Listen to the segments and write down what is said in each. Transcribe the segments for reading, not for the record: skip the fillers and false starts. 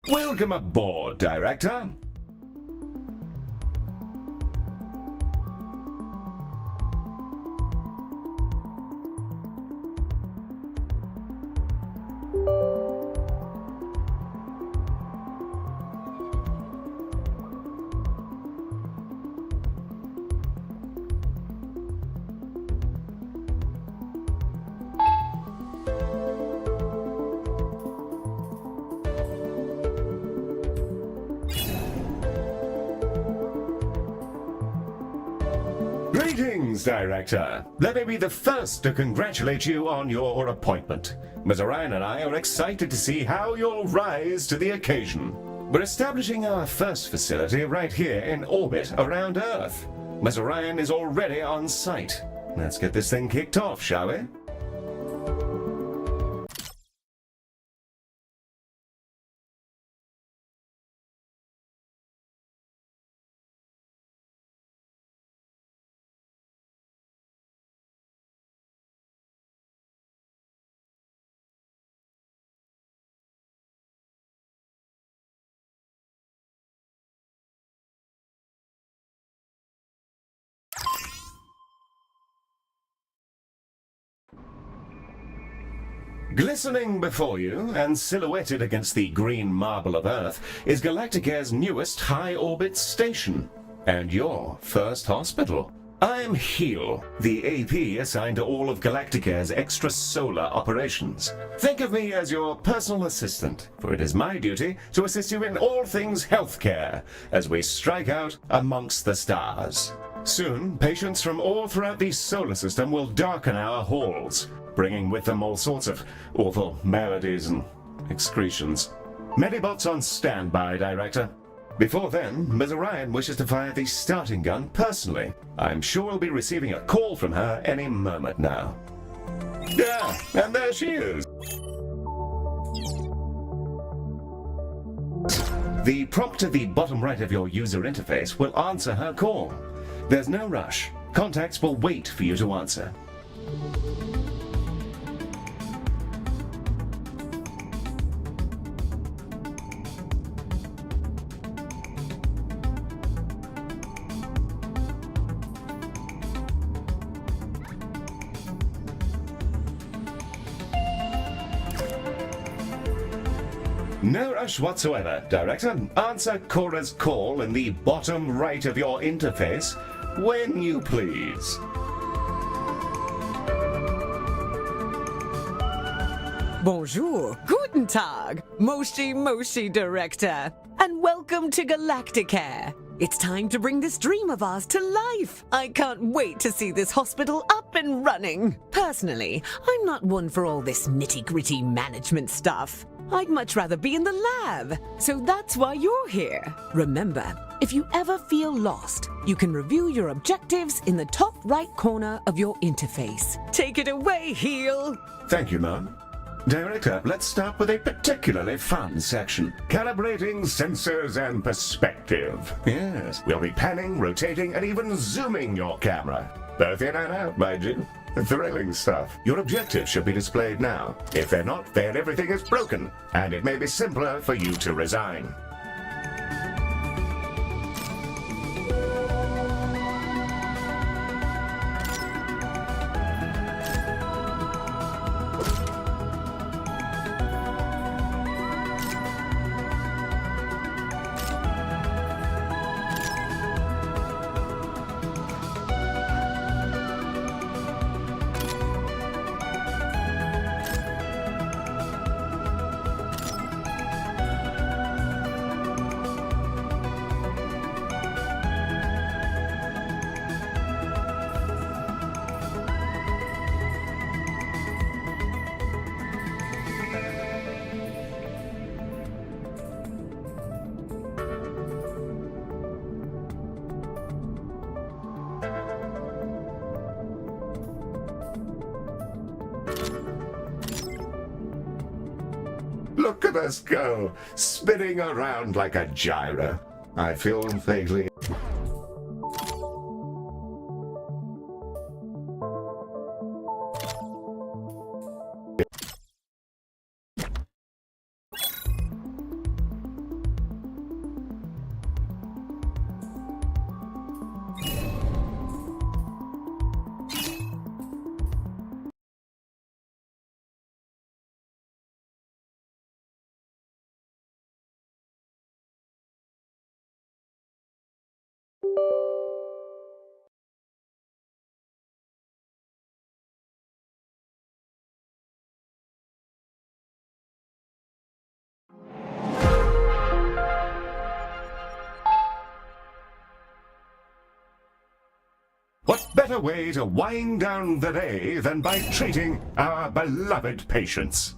Welcome aboard, Director. Greetings, Director. Let me be the first to congratulate you on your appointment. Ms. Orion and I are excited to see how you'll rise to the occasion. We're establishing our first facility right here in orbit around Earth. Ms. Orion is already on site. Let's get this thing kicked off, shall we? Glistening before you, and silhouetted against the green marble of Earth, is Galacticare's newest high-orbit station, and your first hospital. I'm Heel, the AP assigned to all of Galacticare's extrasolar operations. Think of me as your personal assistant, for it is my duty to assist you in all things healthcare, as we strike out amongst the stars. Soon, patients from all throughout the solar system will darken our halls, bringing with them all sorts of awful maladies and excretions. Medibots on standby, Director. Before then, Ms. Orion wishes to fire the starting gun personally. I'm sure we'll be receiving a call from her any moment now. Yeah, and there she is. The prompt at the bottom right of your user interface will answer her call. There's no rush. Contacts will wait for you to answer. No rush whatsoever, Director. Answer Cora's call in the bottom right of your interface when you please. Bonjour, guten Tag, Moshi Director, and welcome to Galacticare. It's time to bring this dream of ours to life. I can't wait to see this hospital up and running. Personally, I'm not one for all this nitty-gritty management stuff. I'd much rather be in the lab, so that's why you're here. Remember, if you ever feel lost, you can review your objectives in the top right corner of your interface. Take it away, Heel. Thank you, Mom. Director, let's start with a particularly fun section. Calibrating sensors and perspective. Yes, we'll be panning, rotating, and even zooming your camera. Both in and out, mind you. Thrilling stuff. Your objectives should be displayed now. If they're not, then everything is broken, and it may be simpler for you to resign. Look at us go, spinning around like a gyro. I feel vaguely... What better way to wind down the day than by treating our beloved patients?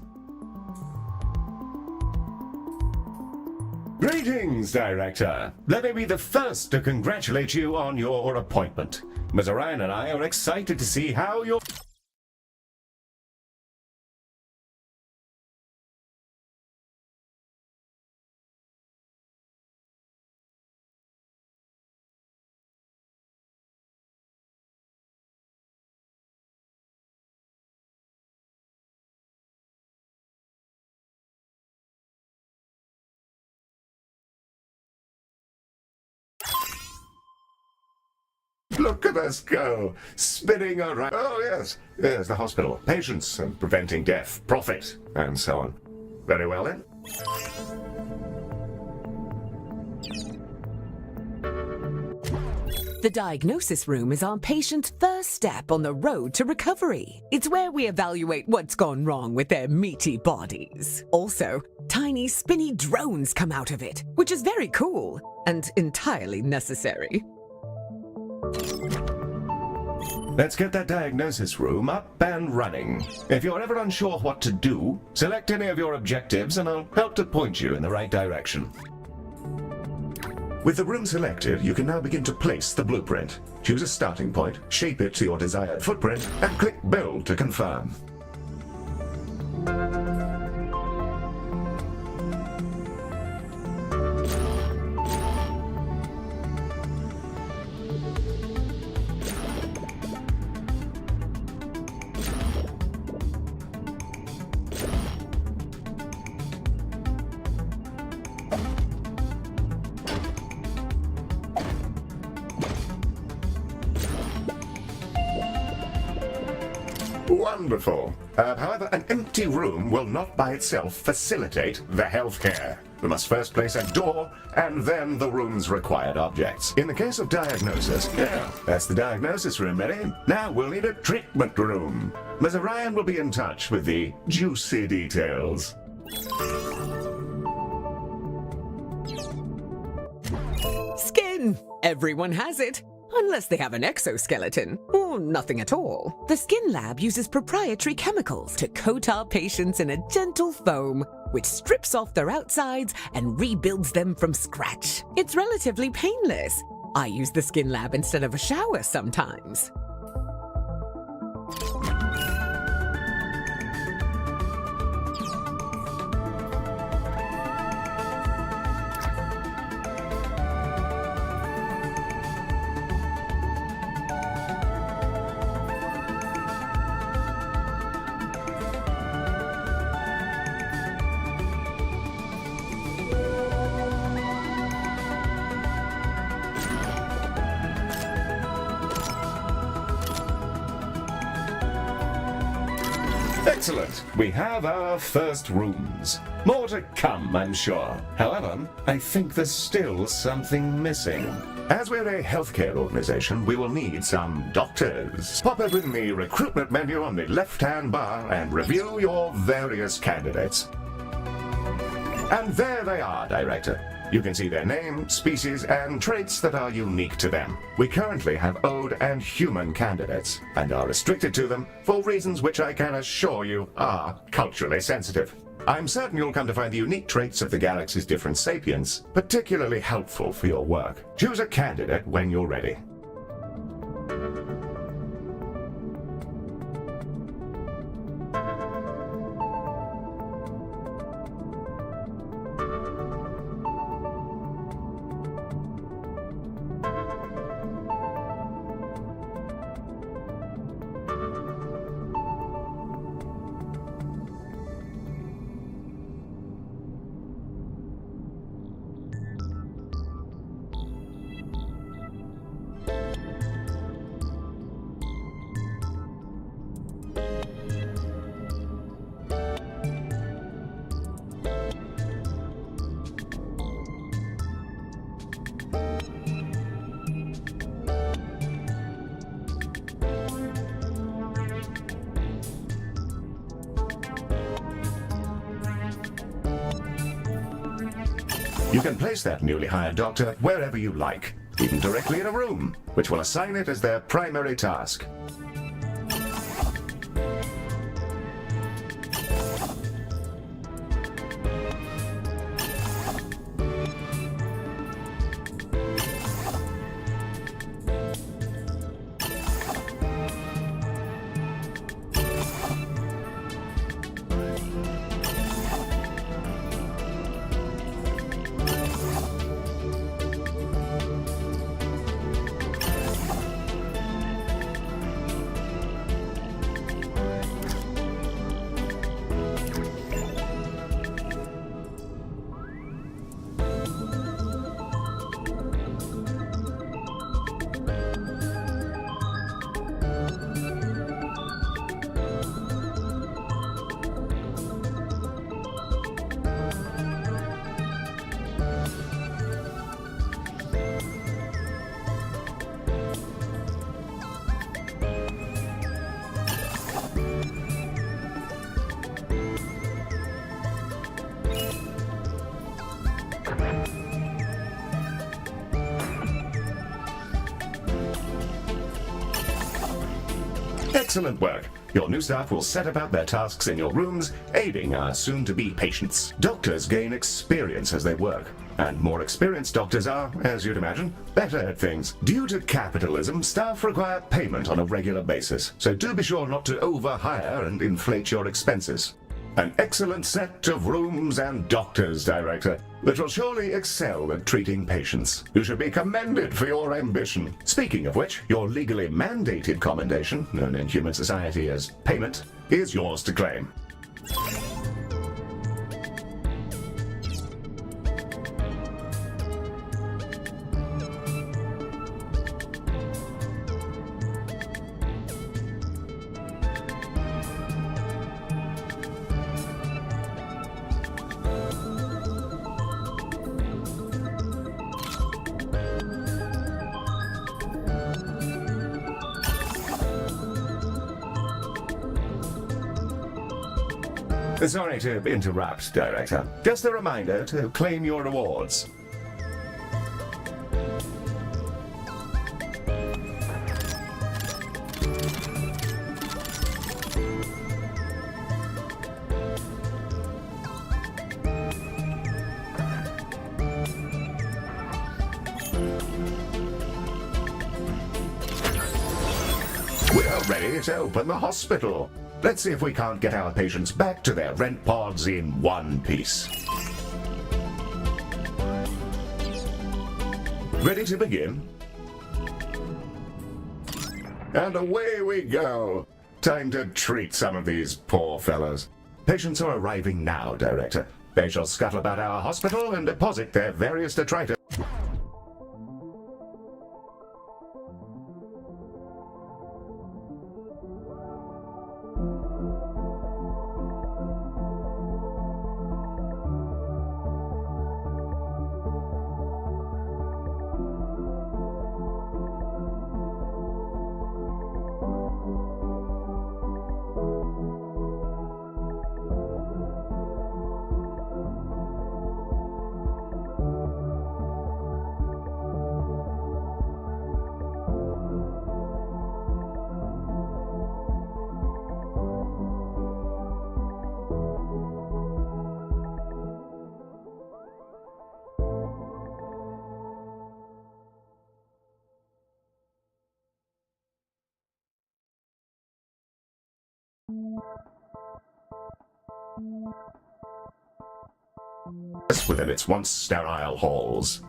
Greetings, Director. Let me be the first to congratulate you on your appointment. Ms. Ryan and I are excited to see how your... Look at us go, spinning around. Oh, yes, the hospital. Patients and preventing death, profit, and so on. Very well, then. The diagnosis room is our patient's first step on the road to recovery. It's where we evaluate what's gone wrong with their meaty bodies. Also, tiny spinny drones come out of it, which is very cool and entirely necessary. Let's get that diagnosis room up and running. If you're ever unsure what to do, select any of your objectives and I'll help to point you in the right direction. With the room selected, you can now begin to place the blueprint. Choose a starting point, shape it to your desired footprint, and click Build to confirm. Wonderful. However, an empty room will not by itself facilitate the healthcare. We must first place a door and then the room's required objects. In the case of diagnosis, that's the diagnosis room, ready? Now we'll need a treatment room. Ms. Ryan will be in touch with the juicy details. Skin! Everyone has it. Unless they have an exoskeleton, or nothing at all. The Skin Lab uses proprietary chemicals to coat our patients in a gentle foam, which strips off their outsides and rebuilds them from scratch. It's relatively painless. I use the Skin Lab instead of a shower sometimes. Excellent. We have our first rooms. More to come, I'm sure. However, I think there's still something missing. As we're a healthcare organization, we will need some doctors. Pop open the recruitment menu on the left-hand bar and review your various candidates. And there they are, Director. You can see their name, species, and traits that are unique to them. We currently have Ode and human candidates, and are restricted to them for reasons which I can assure you are culturally sensitive. I'm certain you'll come to find the unique traits of the galaxy's different sapiens particularly helpful for your work. Choose a candidate when you're ready. You can place that newly hired doctor wherever you like. even directly in a room, which will assign it as their primary task. Excellent work. Your new staff will set about their tasks in your rooms, aiding our soon-to-be patients. Doctors gain experience as they work, and more experienced doctors are, as you'd imagine, better at things. Due to capitalism, staff require payment on a regular basis, so do be sure not to overhire and inflate your expenses. An excellent set of rooms and doctors, Director, that will surely excel at treating patients. You should be commended for your ambition. Speaking of which, your legally mandated commendation, known in human society as payment, is yours to claim. Sorry to interrupt, Director. Just a reminder to claim your rewards. We're ready to open the hospital. Let's see if we can't get our patients back to their rent pods in one piece. Ready to begin? And away we go. Time to treat some of these poor fellows. Patients are arriving now, Director. They shall scuttle about our hospital and deposit their various detritus. Within its once sterile halls.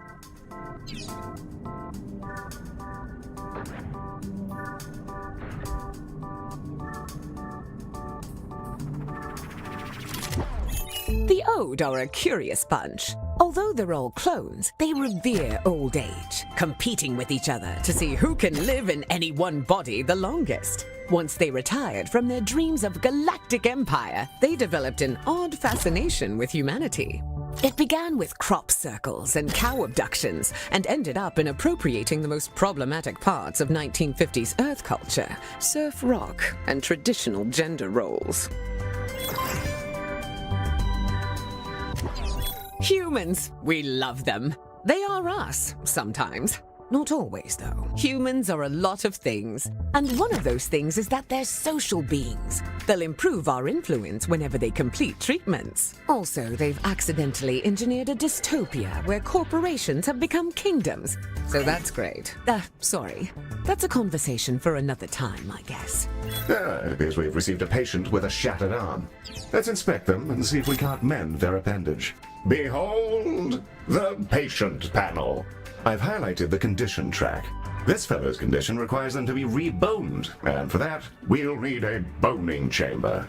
The Ode are a curious bunch. Although they're all clones, they revere old age, competing with each other to see who can live in any one body the longest. Once they retired from their dreams of galactic empire, they developed an odd fascination with humanity. It began with crop circles and cow abductions, and ended up in appropriating the most problematic parts of 1950s Earth culture, surf rock, and traditional gender roles. Humans, we love them. They are us, sometimes. Not always, though. Humans are a lot of things. And one of those things is that they're social beings. They'll improve our influence whenever they complete treatments. Also, they've accidentally engineered a dystopia where corporations have become kingdoms. So that's great. Sorry. That's a conversation for another time, I guess. It appears we've received a patient with a shattered arm. Let's inspect them and see if we can't mend their appendage. Behold the patient panel. I've highlighted the condition track. This fellow's condition requires them to be reboned, and for that, we'll need a boning chamber.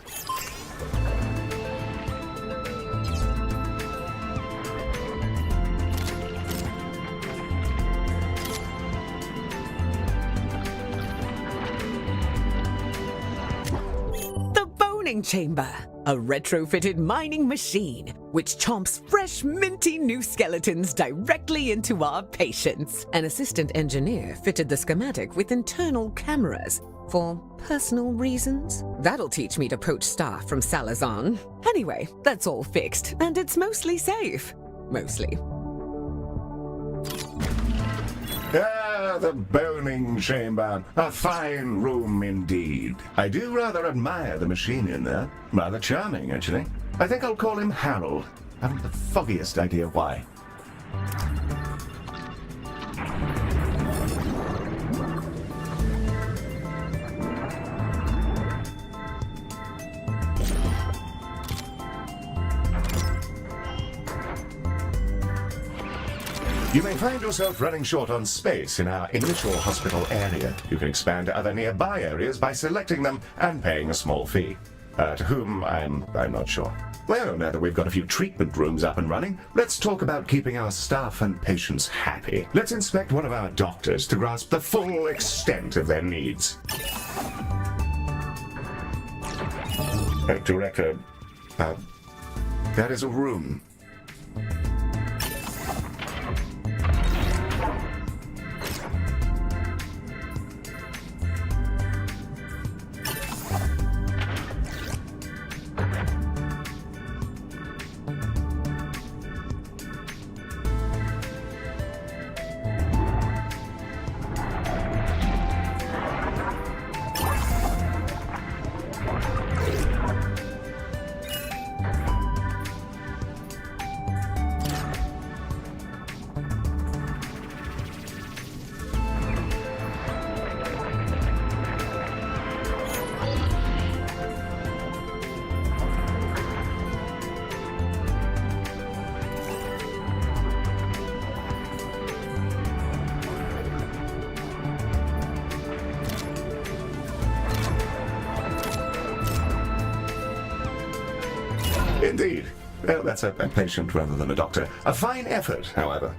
Chamber, a retrofitted mining machine which chomps fresh, minty new skeletons directly into our patients. An assistant engineer fitted the schematic with internal cameras for personal reasons. That'll teach me to poach staff from Salazan. Anyway, that's all fixed, and it's mostly safe. Mostly. The boning chamber. A fine room indeed. I do rather admire the machine in there. Rather charming, actually. I think I'll call him Harold. I haven't the foggiest idea why. You may find yourself running short on space in our initial hospital area. You can expand to other nearby areas by selecting them and paying a small fee. To whom, I'm not sure. Well, now that we've got a few treatment rooms up and running, let's talk about keeping our staff and patients happy. Let's inspect one of our doctors to grasp the full extent of their needs. Director, that is a room. Indeed. Well, that's a patient rather than a doctor. A fine effort, however.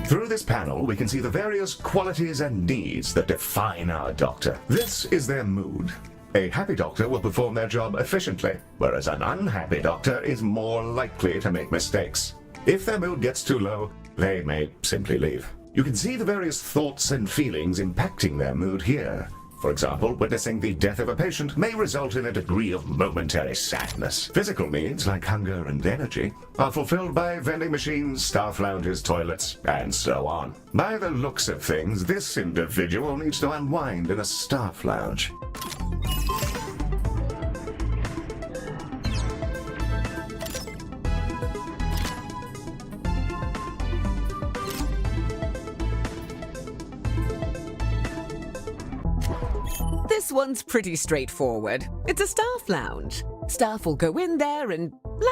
Through this panel, we can see the various qualities and needs that define our doctor. This is their mood. A happy doctor will perform their job efficiently, whereas an unhappy doctor is more likely to make mistakes. If their mood gets too low, they may simply leave. You can see the various thoughts and feelings impacting their mood here. For example, witnessing the death of a patient may result in a degree of momentary sadness. Physical needs, like hunger and energy, are fulfilled by vending machines, staff lounges, toilets, and so on. By the looks of things, this individual needs to unwind in a staff lounge. This one's pretty straightforward. It's a staff lounge. Staff will go in there and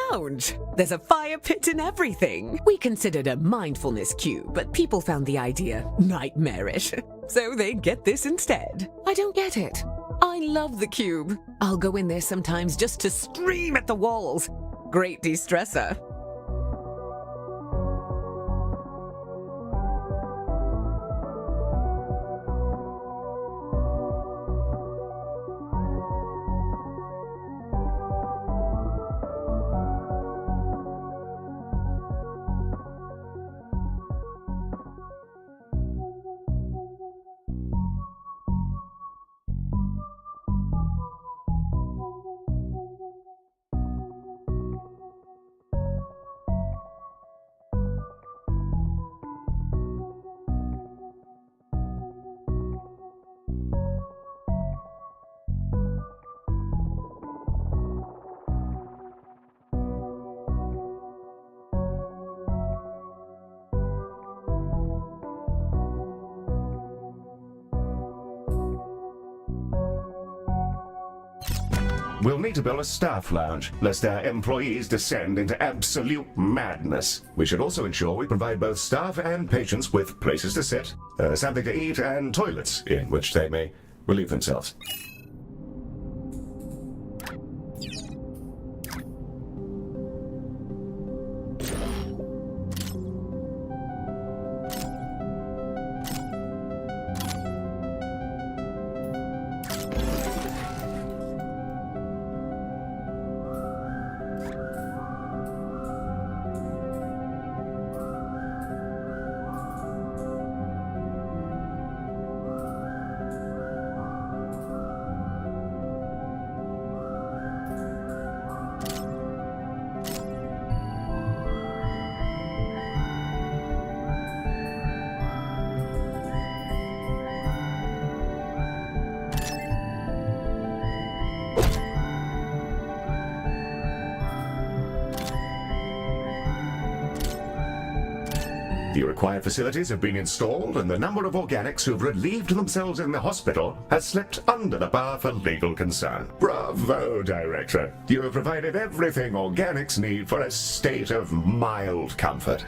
lounge. There's a fire pit and everything. We considered a mindfulness cube, but people found the idea nightmarish. So they get this instead. I don't get it. I love the cube. I'll go in there sometimes just to scream at the walls. Great de-stressor. We'll need to build a staff lounge, lest our employees descend into absolute madness. We should also ensure we provide both staff and patients with places to sit, something to eat, and toilets in which they may relieve themselves. The required facilities have been installed, and the number of organics who have relieved themselves in the hospital has slipped under the bar for legal concern. Bravo, Director! You have provided everything organics need for a state of mild comfort.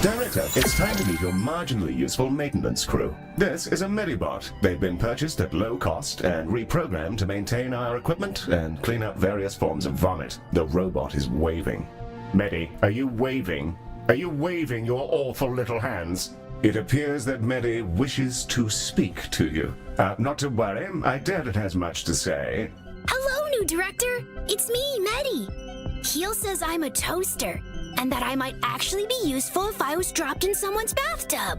Director, it's time to meet your marginally useful maintenance crew. This is a Medibot. They've been purchased at low cost and reprogrammed to maintain our equipment and clean up various forms of vomit. The robot is waving. Medi, are you waving? Are you waving your awful little hands? It appears that Medi wishes to speak to you. Not to worry, I doubt it has much to say. Hello, new director. It's me, Medi. Heel says I'm a toaster, and that I might actually be useful if I was dropped in someone's bathtub.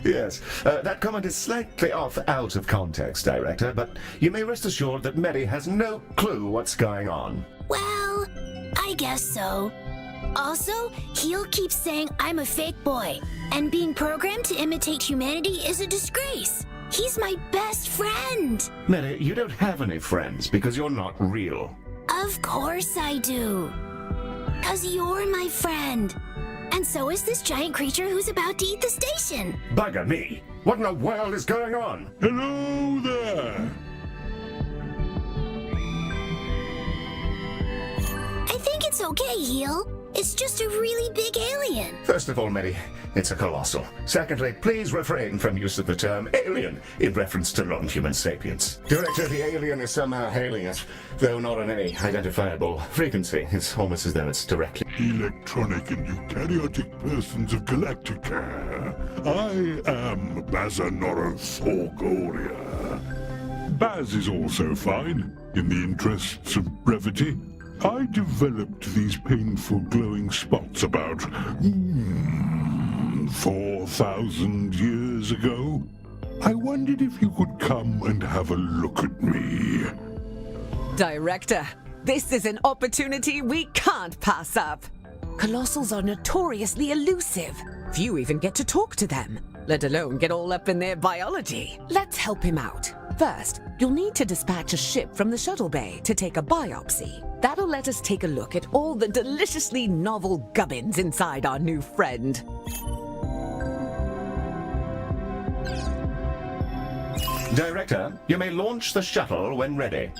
Yes, that comment is slightly out of context, Director, but you may rest assured that Medi has no clue what's going on. Well, I guess so. Also, Heel keeps saying I'm a fake boy, and being programmed to imitate humanity is a disgrace. He's my best friend. Medi, you don't have any friends because you're not real. Of course I do. 'Cause you're my friend. And so is this giant creature who's about to eat the station. Bugger me! What in the world is going on? Hello there! I think it's okay, Heel. It's just a really big alien. First of all, Medi, it's a colossal. Secondly, please refrain from use of the term alien in reference to non-human sapiens. Director, the alien is somehow hailing us, though not on any identifiable frequency. It's almost as though it's directly... Electronic and eukaryotic persons of Galacticare. I am Bazanorophogoria. Baz is also fine, in the interests of brevity. I developed these painful glowing spots about 4,000 years ago. I wondered if you could come and have a look at me. Director, this is an opportunity we can't pass up. Colossals are notoriously elusive. Few even get to talk to them, let alone get all up in their biology. Let's help him out. First, you'll need to dispatch a ship from the shuttle bay to take a biopsy. That'll let us take a look at all the deliciously novel gubbins inside our new friend. Director, you may launch the shuttle when ready.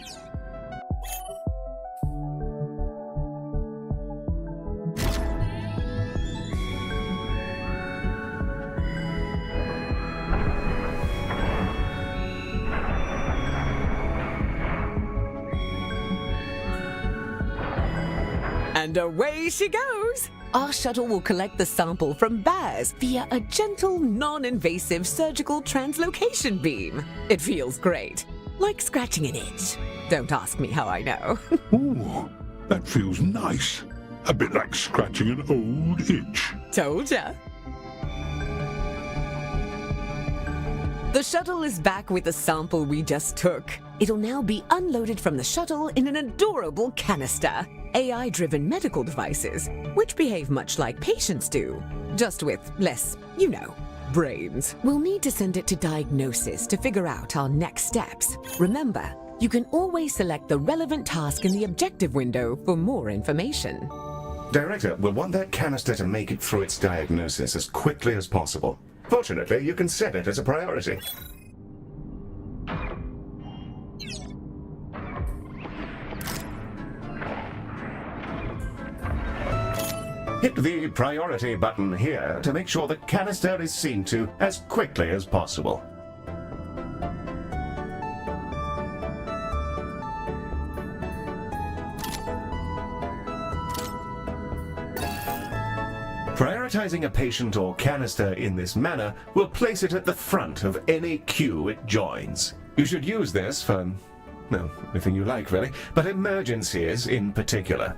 And away she goes! Our shuttle will collect the sample from Baz via a gentle, non-invasive surgical translocation beam. It feels great, like scratching an itch. Don't ask me how I know. Ooh, that feels nice. A bit like scratching an old itch. Told ya. The shuttle is back with the sample we just took. It'll now be unloaded from the shuttle in an adorable canister. AI-driven medical devices, which behave much like patients do, just with less, brains. We'll need to send it to diagnosis to figure out our next steps. Remember, you can always select the relevant task in the objective window for more information. Director, we'll want that canister to make it through its diagnosis as quickly as possible. Fortunately, you can set it as a priority. Hit the priority button here to make sure the canister is seen to as quickly as possible. Prioritizing a patient or canister in this manner will place it at the front of any queue it joins. You should use this for, anything you like really, but emergencies in particular.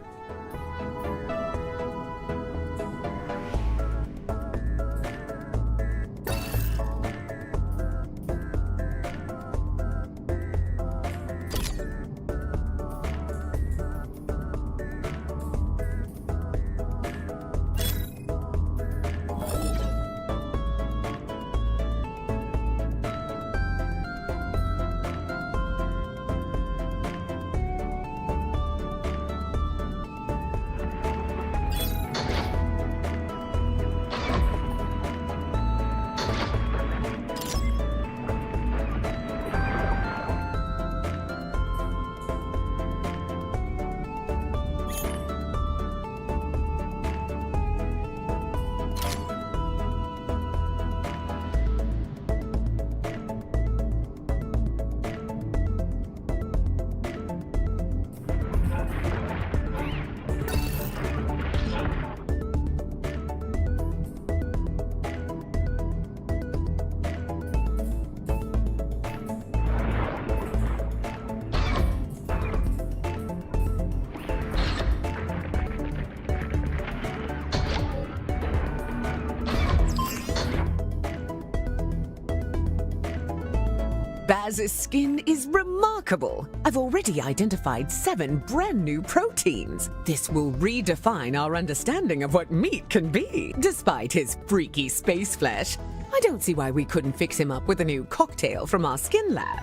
Baz's skin is remarkable. I've already identified 7 brand new proteins. This will redefine our understanding of what meat can be. Despite his freaky space flesh, I don't see why we couldn't fix him up with a new cocktail from our skin lab.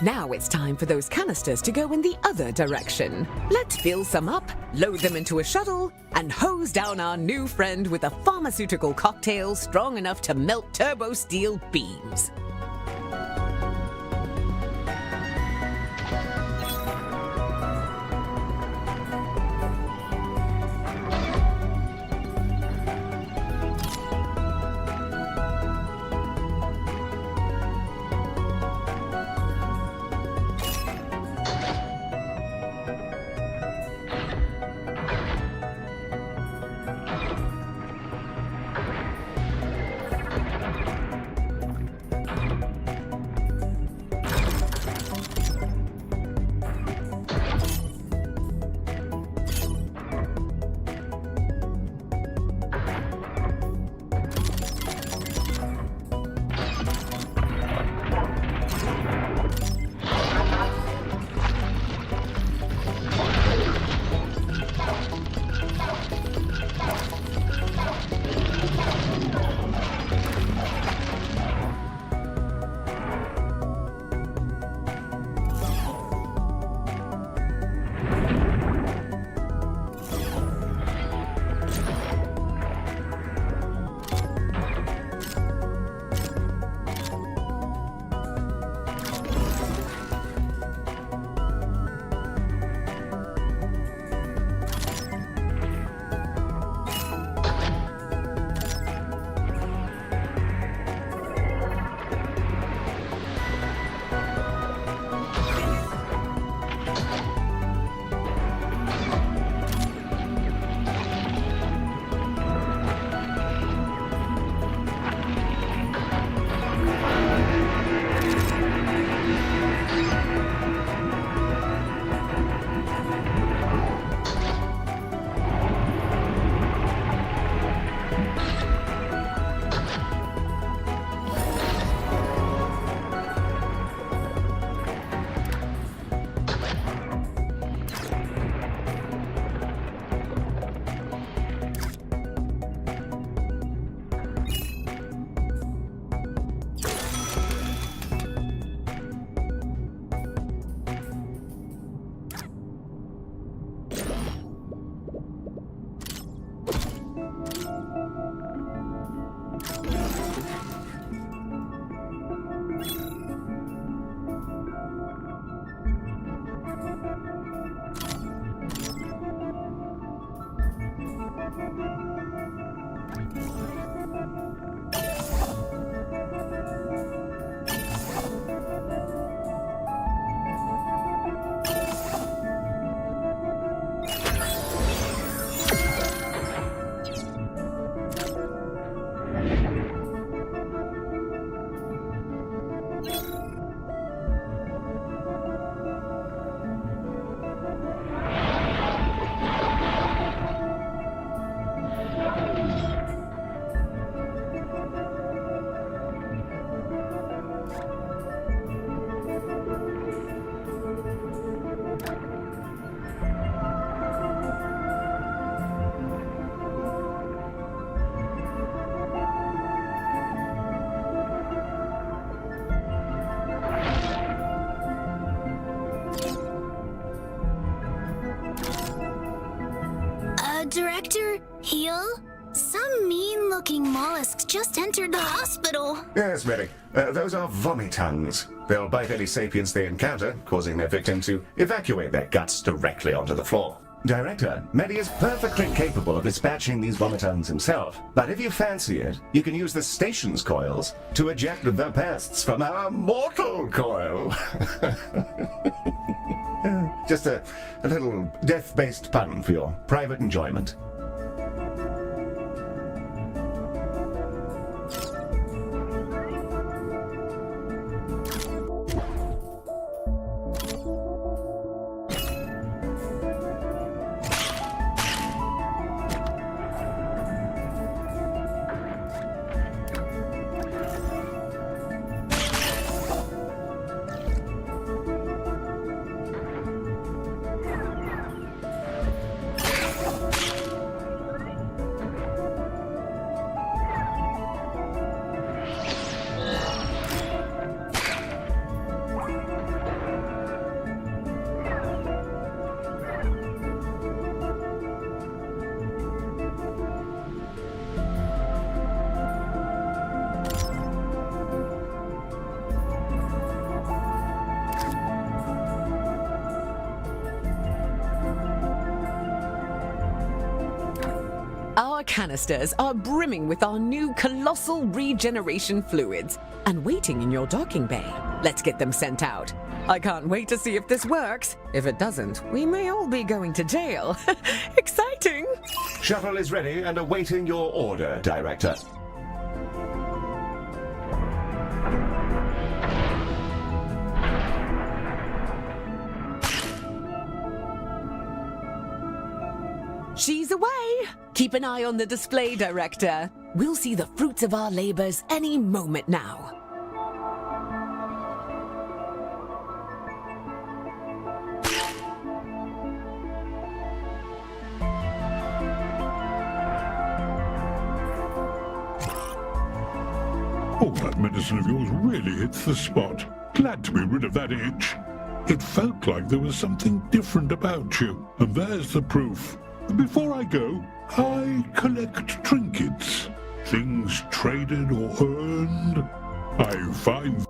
Now it's time for those canisters to go in the other direction. Let's fill some up, load them into a shuttle, and hose down our new friend with a pharmaceutical cocktail strong enough to melt turbo steel beams. Director, Heel? Some mean-looking mollusks just entered the hospital. Yes, Merry. Those are vomitungs. They'll bite any sapiens they encounter, causing their victim to evacuate their guts directly onto the floor. Director, Merry is perfectly capable of dispatching these vomitungs himself, but if you fancy it, you can use the station's coils to eject the pests from our mortal coil. Just a little death-based pun for your private enjoyment. Our canisters are brimming with our new colossal regeneration fluids and waiting in your docking bay. Let's get them sent out. I can't wait to see if this works. If it doesn't, we may all be going to jail. Exciting! Shuttle is ready and awaiting your order, Director. She's away! Keep an eye on the display, Director. We'll see the fruits of our labors any moment now. Oh, that medicine of yours really hits the spot. Glad to be rid of that itch. It felt like there was something different about you, and there's the proof. Before I go, I collect trinkets. Things traded or earned. I find...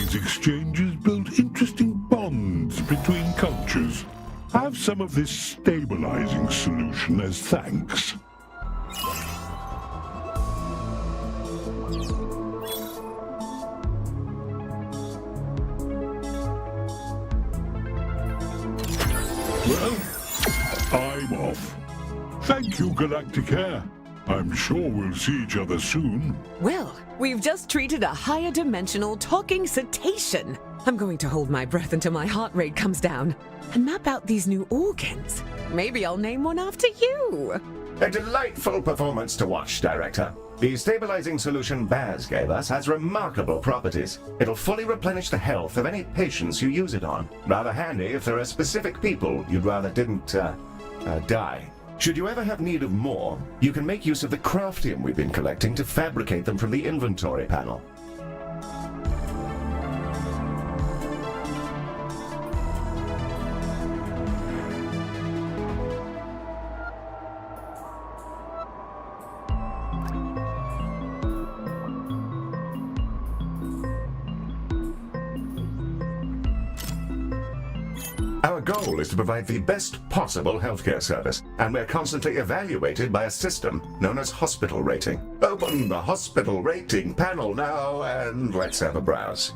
These exchanges build interesting bonds between cultures. Have some of this stabilizing solution as thanks. Well, I'm off. Thank you, Galacticare. I'm sure we'll see each other soon. Well, we've just treated a higher dimensional talking cetacean. I'm going to hold my breath until my heart rate comes down and map out these new organs. Maybe I'll name one after you. A delightful performance to watch, Director. The stabilizing solution Baz gave us has remarkable properties. It'll fully replenish the health of any patients you use it on. Rather handy if there are specific people you'd rather didn't, die. Should you ever have need of more, you can make use of the craftium we've been collecting to fabricate them from the inventory panel. Our goal is to provide the best possible healthcare service, and we're constantly evaluated by a system known as hospital rating. Open the hospital rating panel now, and let's have a browse.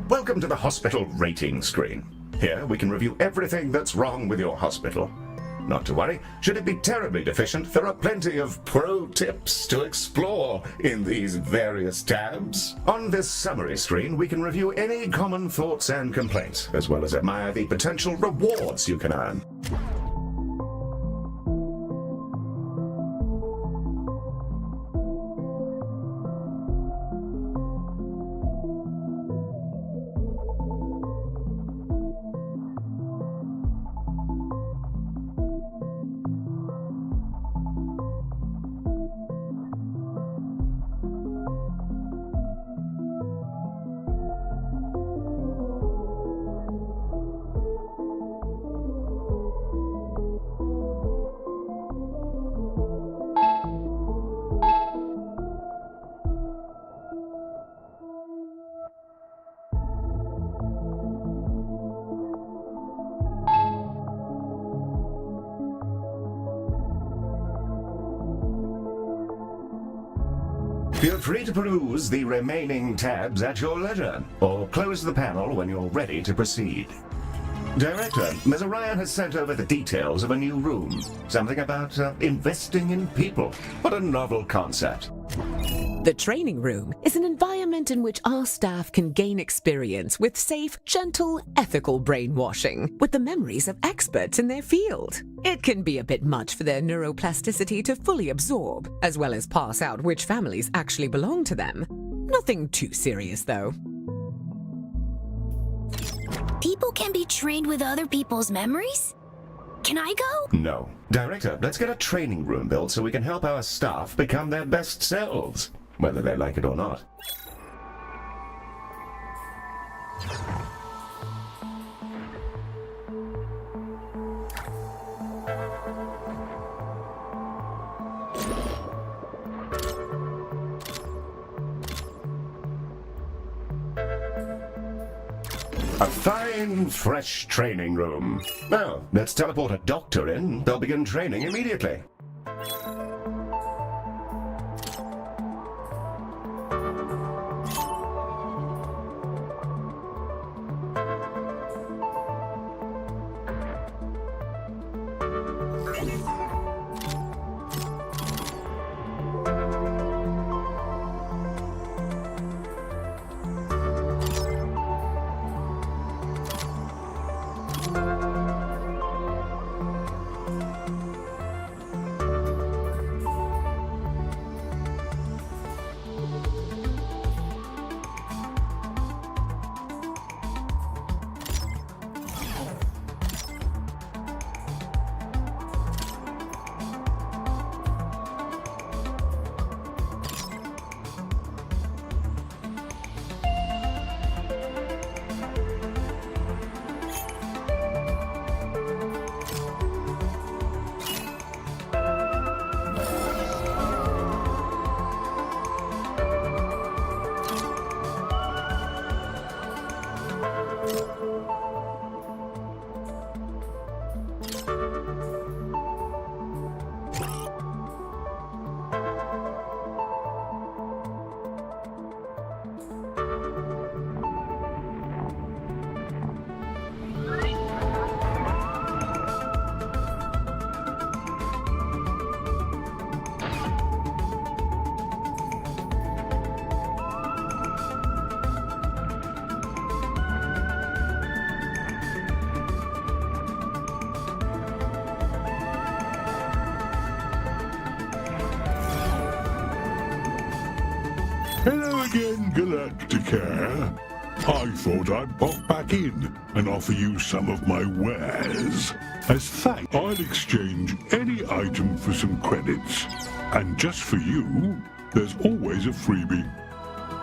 Welcome to the hospital rating screen. Here we can review everything that's wrong with your hospital. Not to worry, should it be terribly deficient, there are plenty of pro tips to explore in these various tabs. On this summary screen, we can review any common thoughts and complaints, as well as admire the potential rewards you can earn. Feel free to peruse the remaining tabs at your leisure, or close the panel when you're ready to proceed. Director, Ms. Orion has sent over the details of a new room. Something about investing in people. What a novel concept. The training room is an environment in which our staff can gain experience with safe, gentle, ethical brainwashing with the memories of experts in their field. It can be a bit much for their neuroplasticity to fully absorb, as well as pass out which families actually belong to them. Nothing too serious, though. People can be trained with other people's memories? Can I go? No. Director, let's get a training room built so we can help our staff become their best selves, whether they like it or not. A fine, fresh training room. Now, let's teleport a doctor in. They'll begin training immediately. Hello again, Galacticare. I thought I'd pop back in and offer you some of my wares. As thanks, I'll exchange any item for some credits. And just for you, there's always a freebie.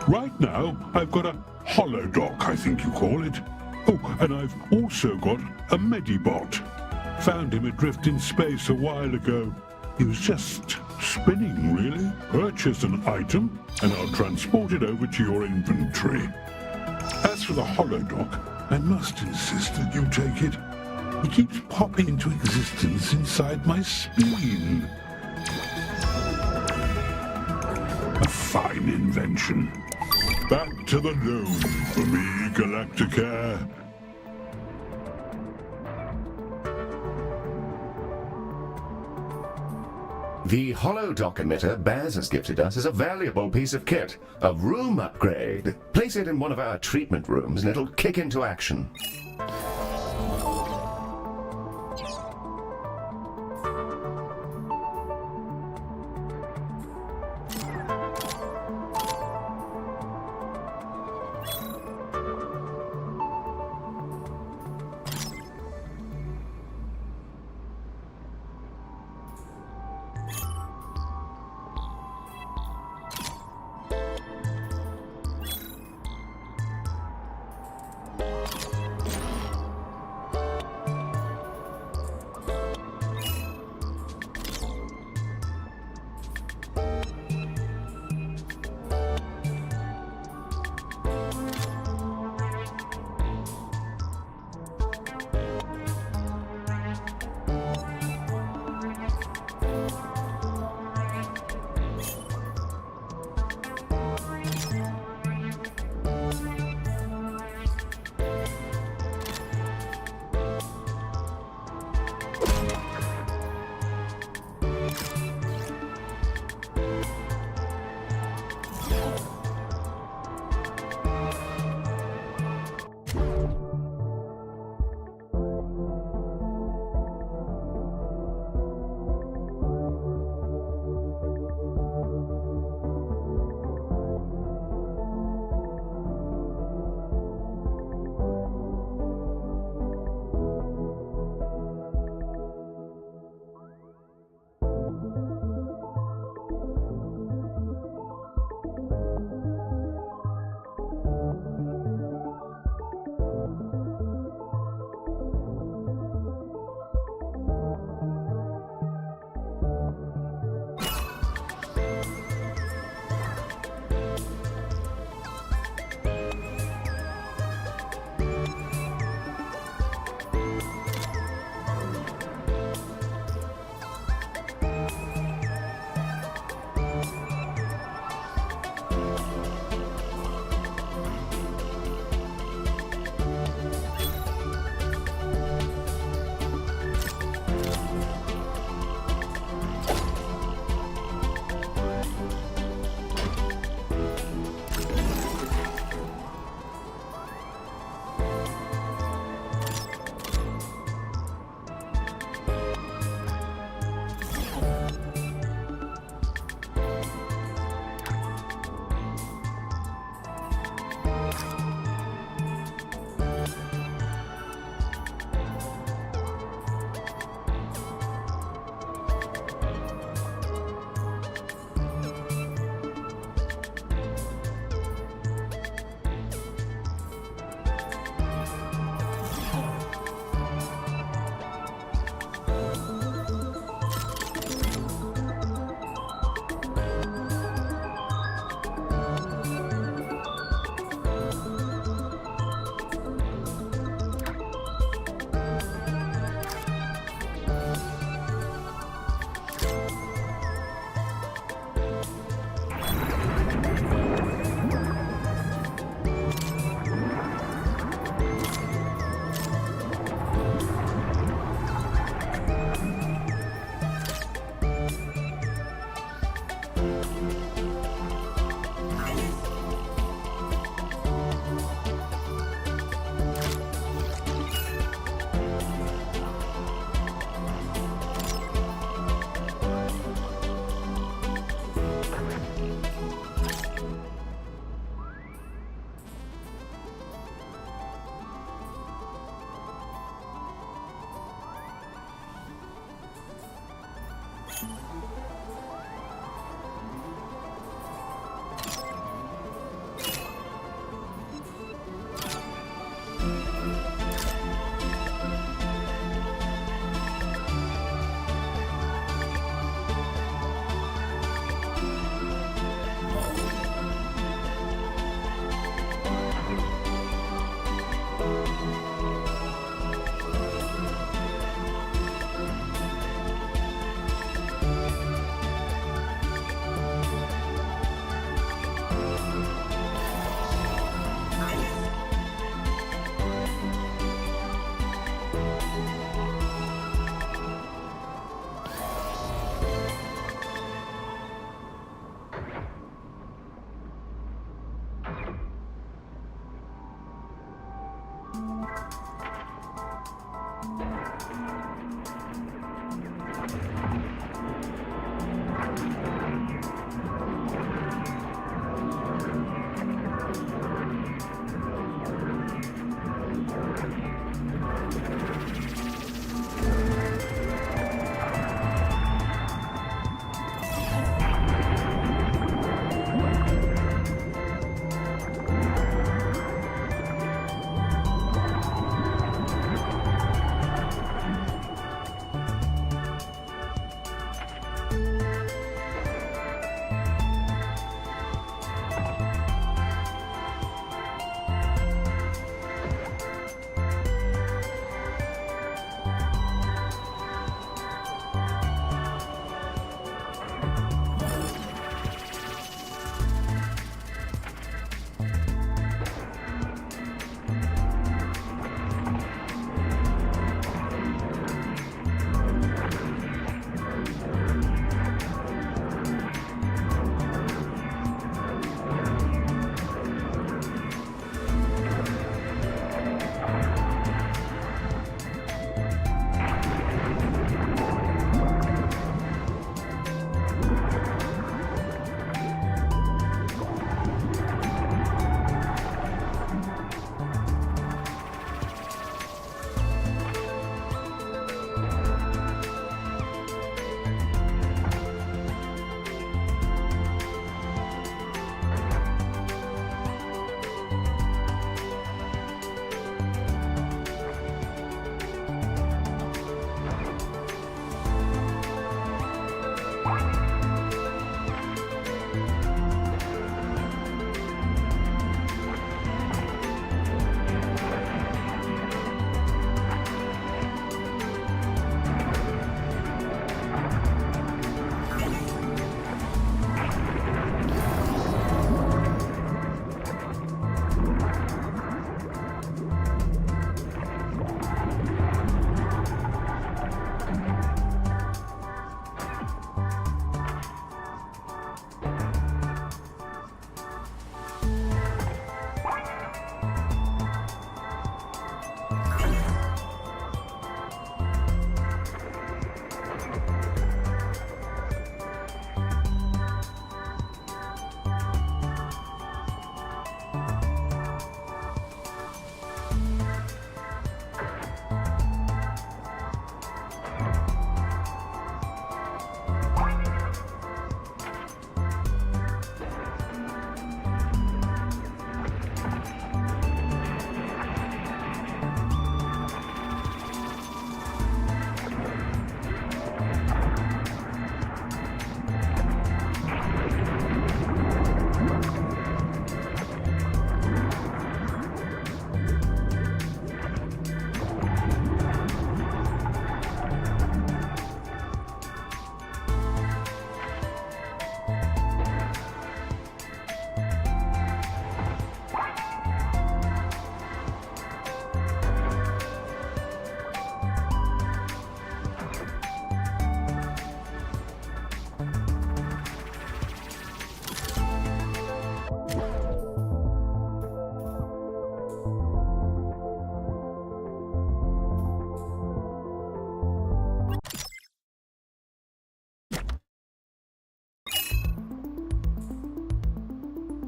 Right now, I've got a holodoc, I think you call it. Oh, and I've also got a medibot. Found him adrift in space a while ago. He was just spinning, really. Purchase an item, and I'll transport it over to your inventory. As for the holodoc, I must insist that you take it. He keeps popping into existence inside my spleen. A fine invention. Back to the loan for me, Galacticare. The holodoc emitter Baz has gifted us is a valuable piece of kit, a room upgrade. Place it in one of our treatment rooms and it'll kick into action.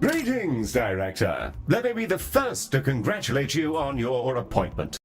Greetings, Director. Let me be the first to congratulate you on your appointment.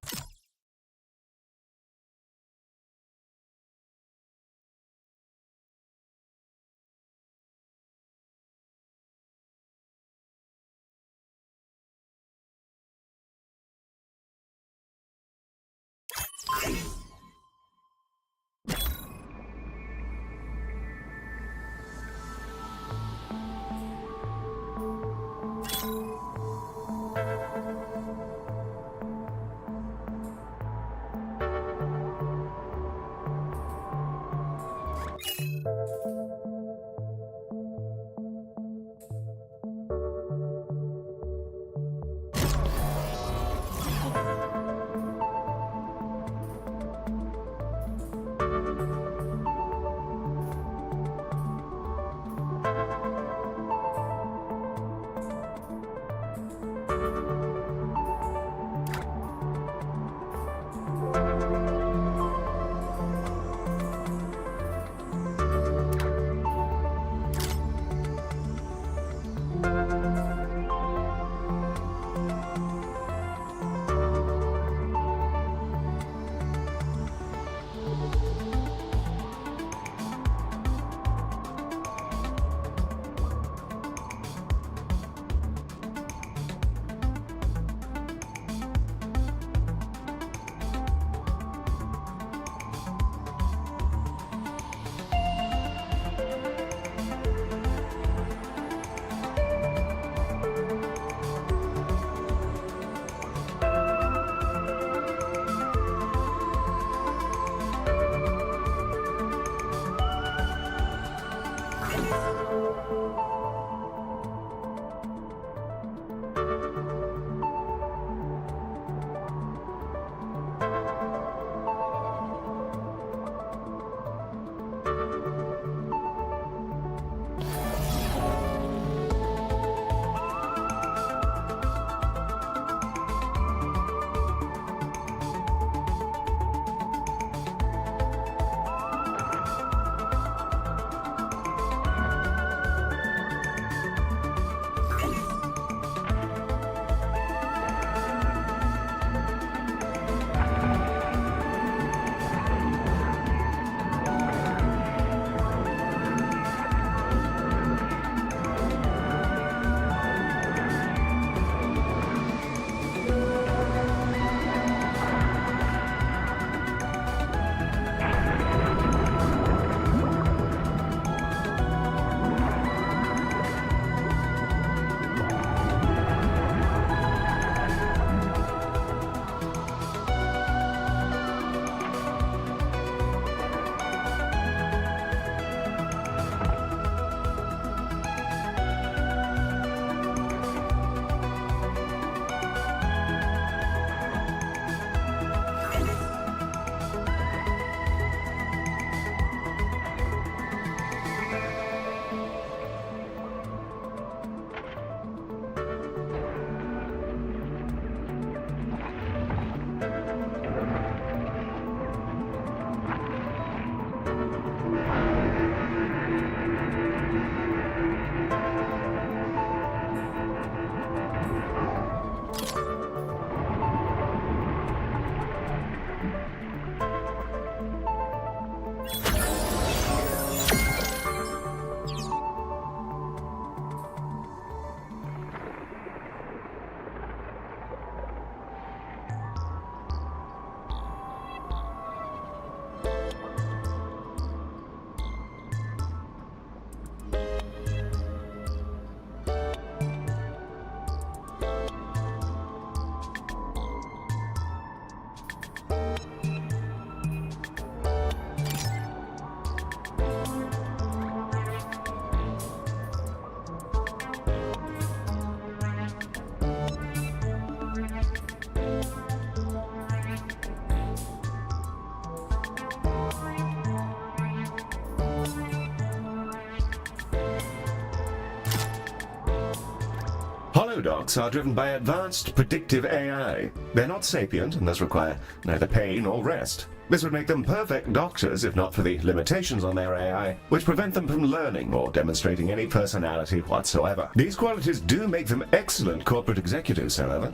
docs are driven by advanced predictive AI. They're not sapient and thus require neither pain or rest. This would make them perfect doctors if not for the limitations on their AI, which prevent them from learning or demonstrating any personality whatsoever. These qualities do make them excellent corporate executives, however.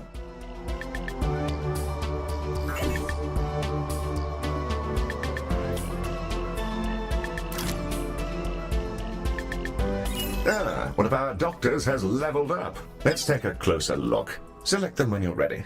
One of our doctors has leveled up. Let's take a closer look. Select them when you're ready.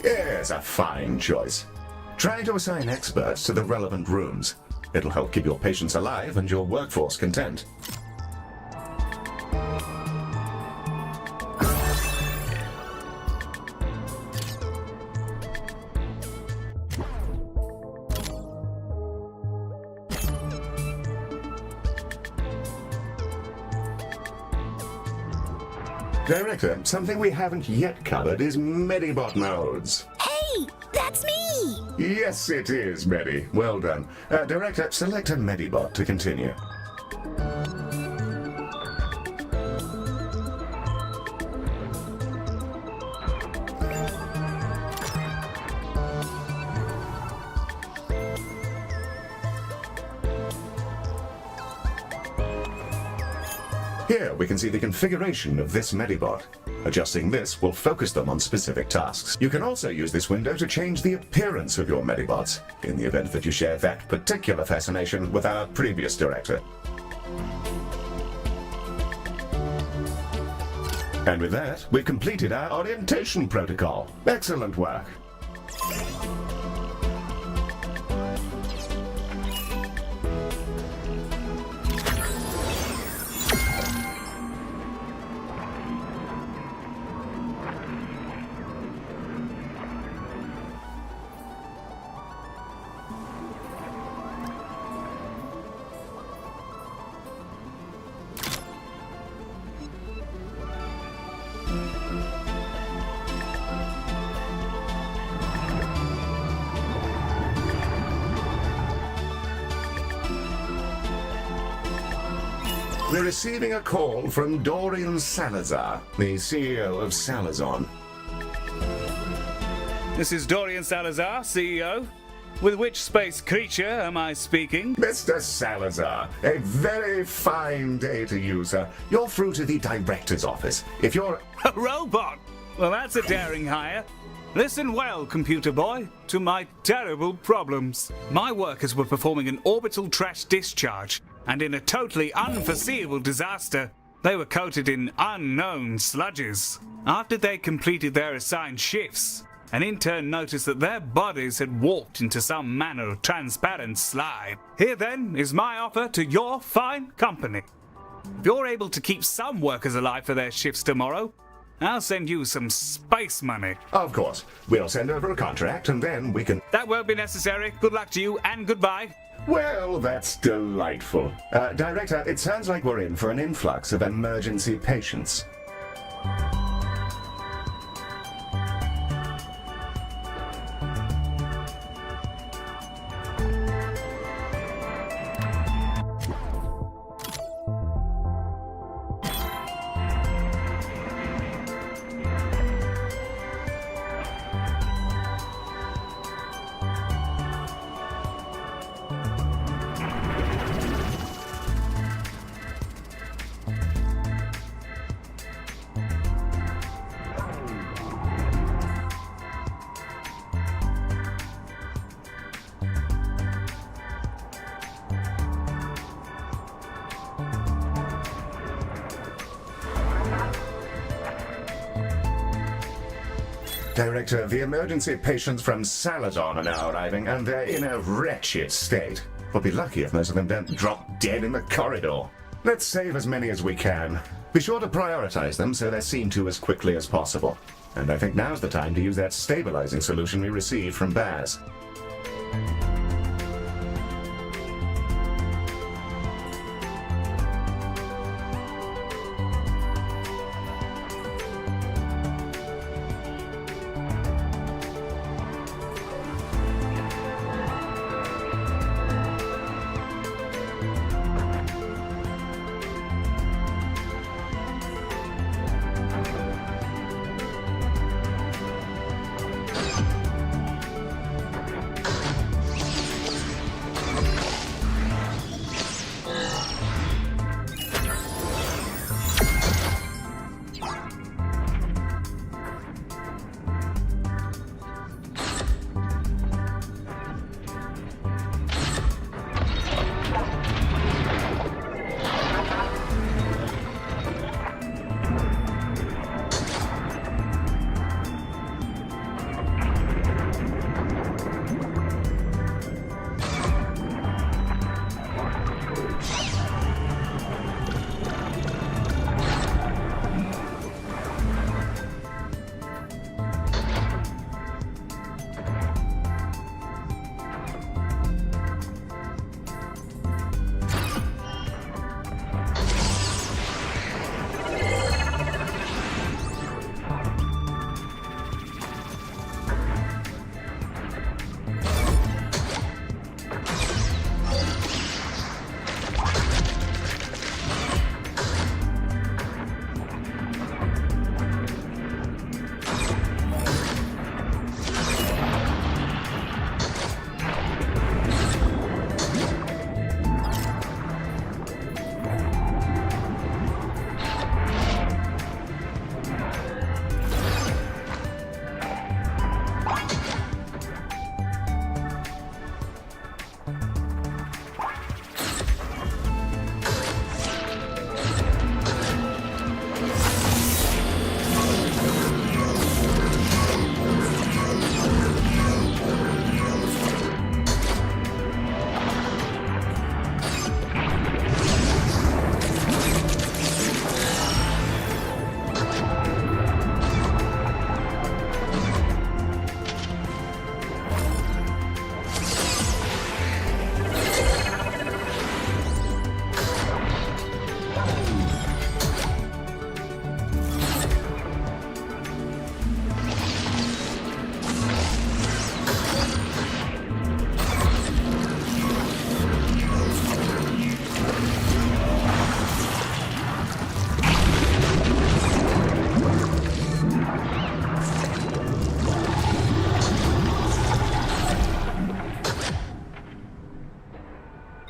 Yes, a fine choice. Try to assign experts to the relevant rooms. It'll help keep your patients alive and your workforce content. Director, something we haven't yet covered is Medibot modes. Hey, that's me! Yes, it is, Medi. Well done. Director, select a Medibot to continue. Here we can see the configuration of this Medibot. Adjusting this will focus them on specific tasks. You can also use this window to change the appearance of your Medibots, in the event that you share that particular fascination with our previous director. And with that, we've completed our orientation protocol. Excellent work. We're receiving a call from Dorian Salazar, the CEO of Salazon. This is Dorian Salazar, CEO. With which space creature am I speaking? Mr. Salazar, a very fine day to you, sir. You're through to the director's office. If you're... A robot? Well, that's a daring hire. Listen well, computer boy, to my terrible problems. My workers were performing an orbital trash discharge, and in a totally unforeseeable disaster, they were coated in unknown sludges. After they completed their assigned shifts, an intern noticed that their bodies had warped into some manner of transparent slime. Here then is my offer to your fine company. If you're able to keep some workers alive for their shifts tomorrow, I'll send you some space money. Of course. We'll send over a contract and then we can... That won't be necessary. Good luck to you and goodbye. Well, that's delightful. Director, it sounds like we're in for an influx of emergency patients. Director, the emergency patients from Saladon are now arriving, and they're in a wretched state. We'll be lucky if most of them don't drop dead in the corridor. Let's save as many as we can. Be sure to prioritize them so they're seen to as quickly as possible. And I think now's the time to use that stabilizing solution we received from Baz.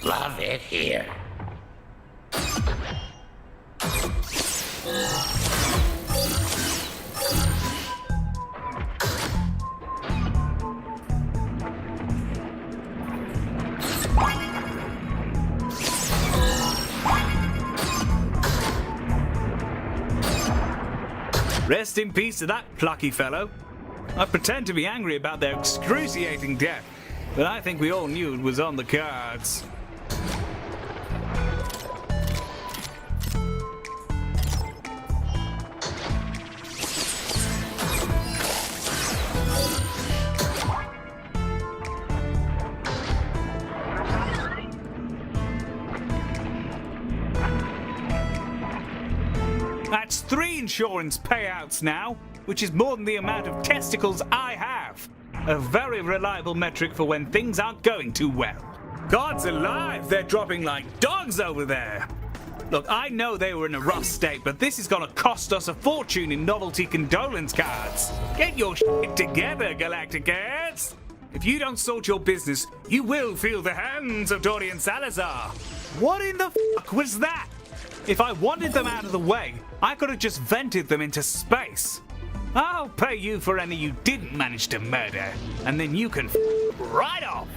Love it here. Rest in peace to that plucky fellow. I pretend to be angry about their excruciating death, but I think we all knew it was on the cards. That's 3 insurance payouts now, which is more than the amount of testicles I have. A very reliable metric for when things aren't going too well. God's alive, they're dropping like dogs over there. Look, I know they were in a rough state, but this is gonna cost us a fortune in novelty condolence cards. Get your shit together, Galacticares. If you don't sort your business, you will feel the hands of Dorian Salazar. What in the fuck was that? If I wanted them out of the way, I could have just vented them into space. I'll pay you for any you didn't manage to murder, and then you can right off.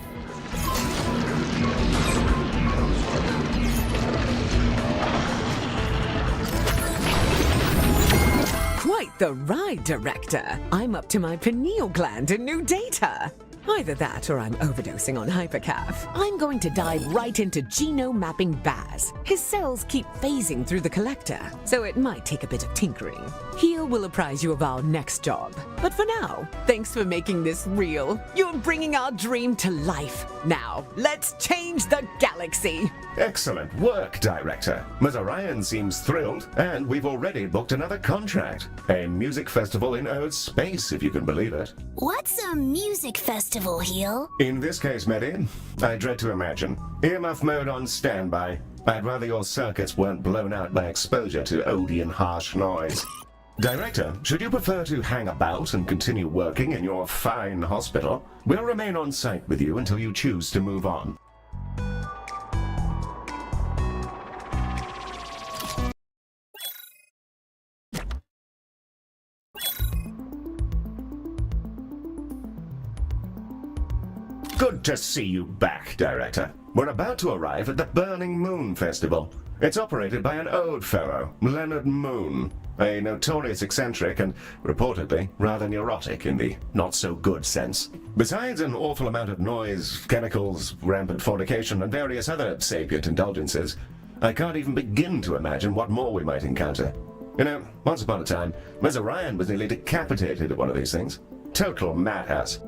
Quite the ride, Director. I'm up to my pineal gland in new data. Either that or I'm overdosing on hypercaf. I'm going to dive right into genome mapping Baz. His cells keep phasing through the collector, so it might take a bit of tinkering. Heal will apprise you of our next job. But for now, thanks for making this real. You're bringing our dream to life. Now, let's change the galaxy. Excellent work, Director. Ms. Orion seems thrilled, and we've already booked another contract. A music festival in Earth's space, if you can believe it. What's a music festival, Heel? In this case, Medi, I dread to imagine. Earmuff mode on standby. I'd rather your circuits weren't blown out by exposure to Odeon harsh noise. Director, should you prefer to hang about and continue working in your fine hospital, we'll remain on site with you until you choose to move on. Good to see you back, Director. We're about to arrive at the Burning Moon Festival. It's operated by an old fellow, Leonard Moon, a notorious eccentric and, reportedly, rather neurotic in the not-so-good sense. Besides an awful amount of noise, chemicals, rampant fornication, and various other sapient indulgences, I can't even begin to imagine what more we might encounter. You know, once upon a time, Ms. Orion was nearly decapitated at one of these things. Total madhouse.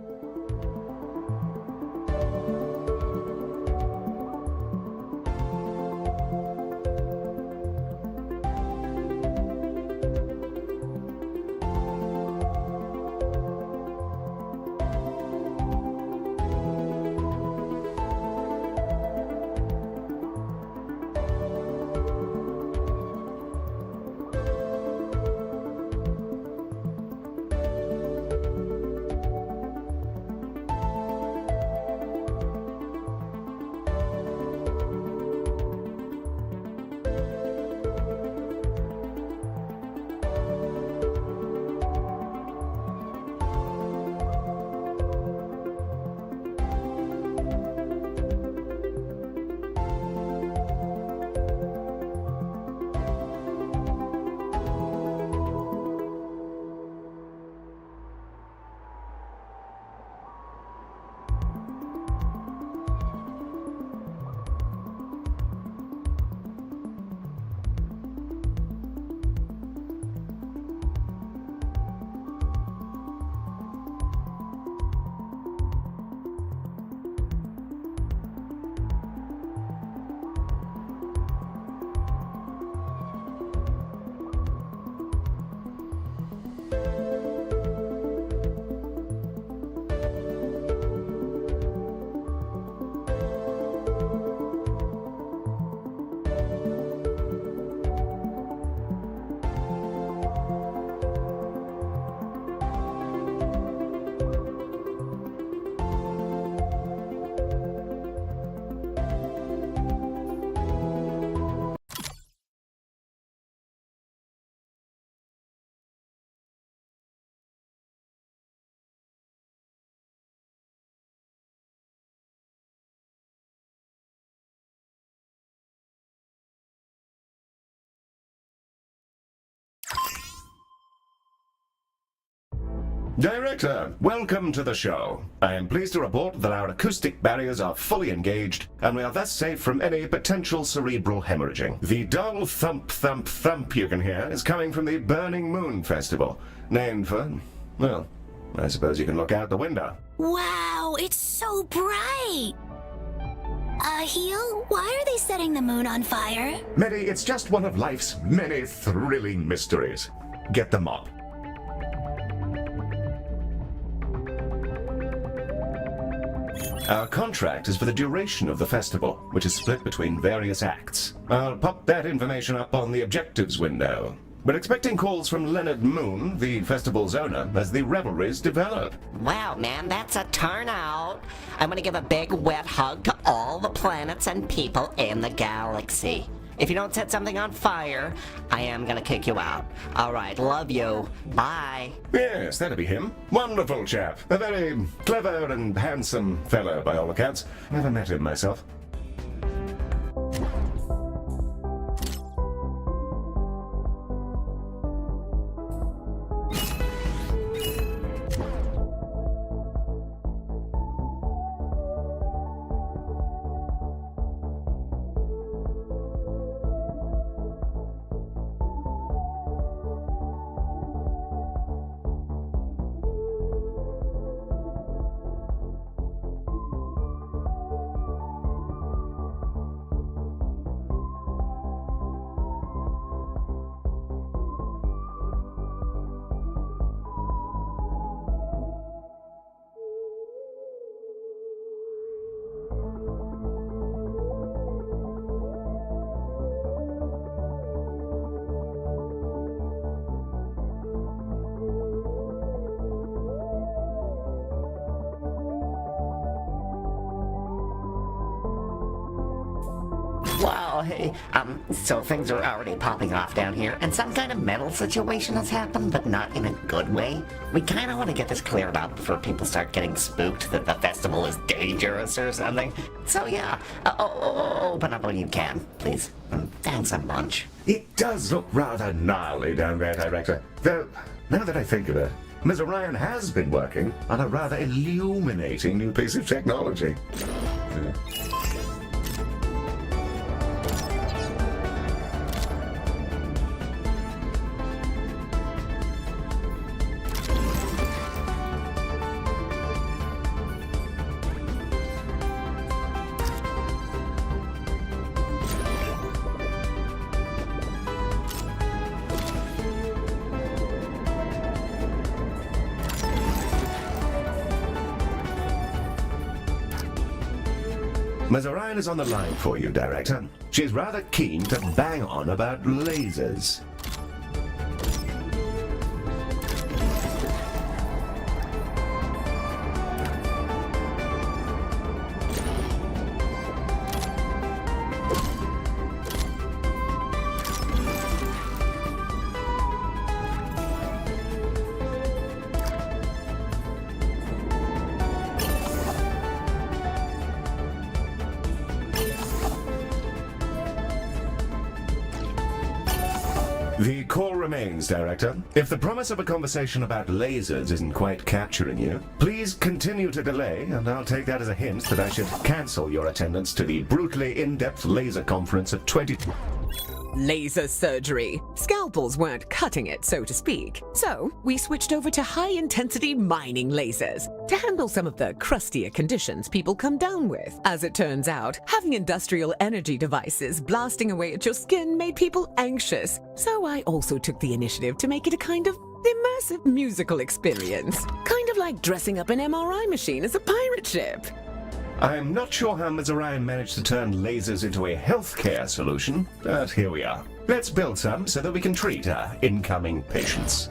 Director, welcome to the show. I am pleased to report that our acoustic barriers are fully engaged, and we are thus safe from any potential cerebral hemorrhaging. The dull thump thump thump you can hear is coming from the Burning Moon Festival, named for, well, I suppose you can look out the window. Wow, it's so bright! Heel, why are they setting the moon on fire? Medi, it's just one of life's many thrilling mysteries. Get the mop. Our contract is for the duration of the festival, which is split between various acts. I'll pop that information up on the objectives window. We're expecting calls from Leonard Moon, the festival's owner, as the revelries develop. Wow, man, that's a turnout. I'm gonna give a big wet hug to all the planets and people in the galaxy. If you don't set something on fire, I am gonna kick you out. Alright, love you. Bye. Yes, that'll be him. Wonderful chap. A very clever and handsome fellow, by all accounts. Never met him myself. Oh, hey, so things are already popping off down here, and some kind of metal situation has happened, but not in a good way. We kind of want to get this cleared up before people start getting spooked that the festival is dangerous or something. So yeah, open up when you can, please. Thanks a bunch. It does look rather gnarly down there, Director. Though, now that I think of it, Ms. Orion has been working on a rather illuminating new piece of technology. Ms. Orion is on the line for you, Director. She's rather keen to bang on about lasers. The call remains, Director. If the promise of a conversation about lasers isn't quite capturing you, please continue to delay, and I'll take that as a hint that I should cancel your attendance to the brutally in-depth laser conference at 20... Laser surgery. Scalpels weren't cutting it, so to speak. So, we switched over to high-intensity mining lasers to handle some of the crustier conditions people come down with. As it turns out, having industrial energy devices blasting away at your skin made people anxious. So I also took the initiative to make it a kind of immersive musical experience. Kind of like dressing up an MRI machine as a pirate ship. I'm not sure how Ms. Orion managed to turn lasers into a healthcare solution, but here we are. Let's build some so that we can treat our incoming patients.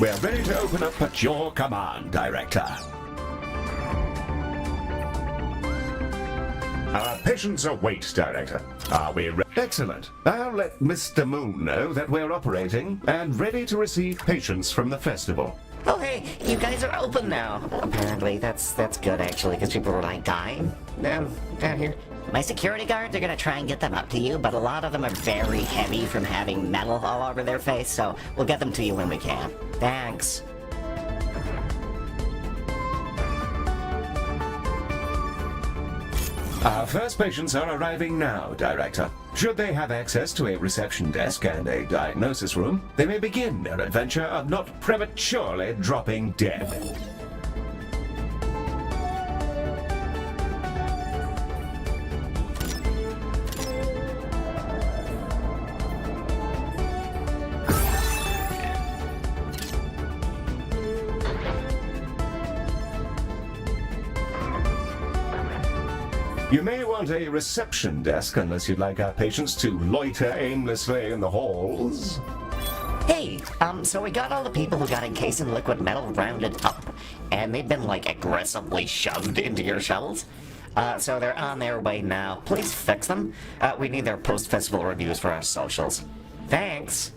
We're ready to open up at your command, Director. Our patients await, Director. Are we ready? Excellent. I'll let Mr. Moon know that we're operating and ready to receive patients from the festival. Oh, hey, you guys are open now. Apparently, that's good, actually, because people were, like, dying down here. My security guards are gonna try and get them up to you, but a lot of them are very heavy from having metal all over their face, so we'll get them to you when we can. Thanks. Our first patients are arriving now, Director. Should they have access to a reception desk and a diagnosis room, they may begin their adventure of not prematurely dropping dead. You may want a reception desk unless you'd like our patients to loiter aimlessly in the halls. Hey, so we got all the people who got encased in liquid metal rounded up, and they've been, like, aggressively shoved into your shovels. So they're on their way now. Please fix them. We need their post-festival reviews for our socials. Thanks.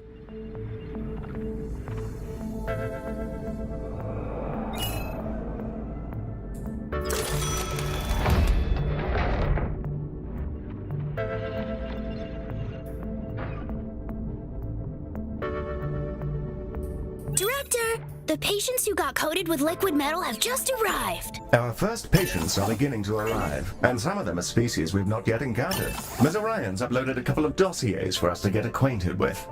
Director, the patients who got coated with liquid metal have just arrived. Our first patients are beginning to arrive, and some of them are species we've not yet encountered. Ms. Orion's uploaded a couple of dossiers for us to get acquainted with.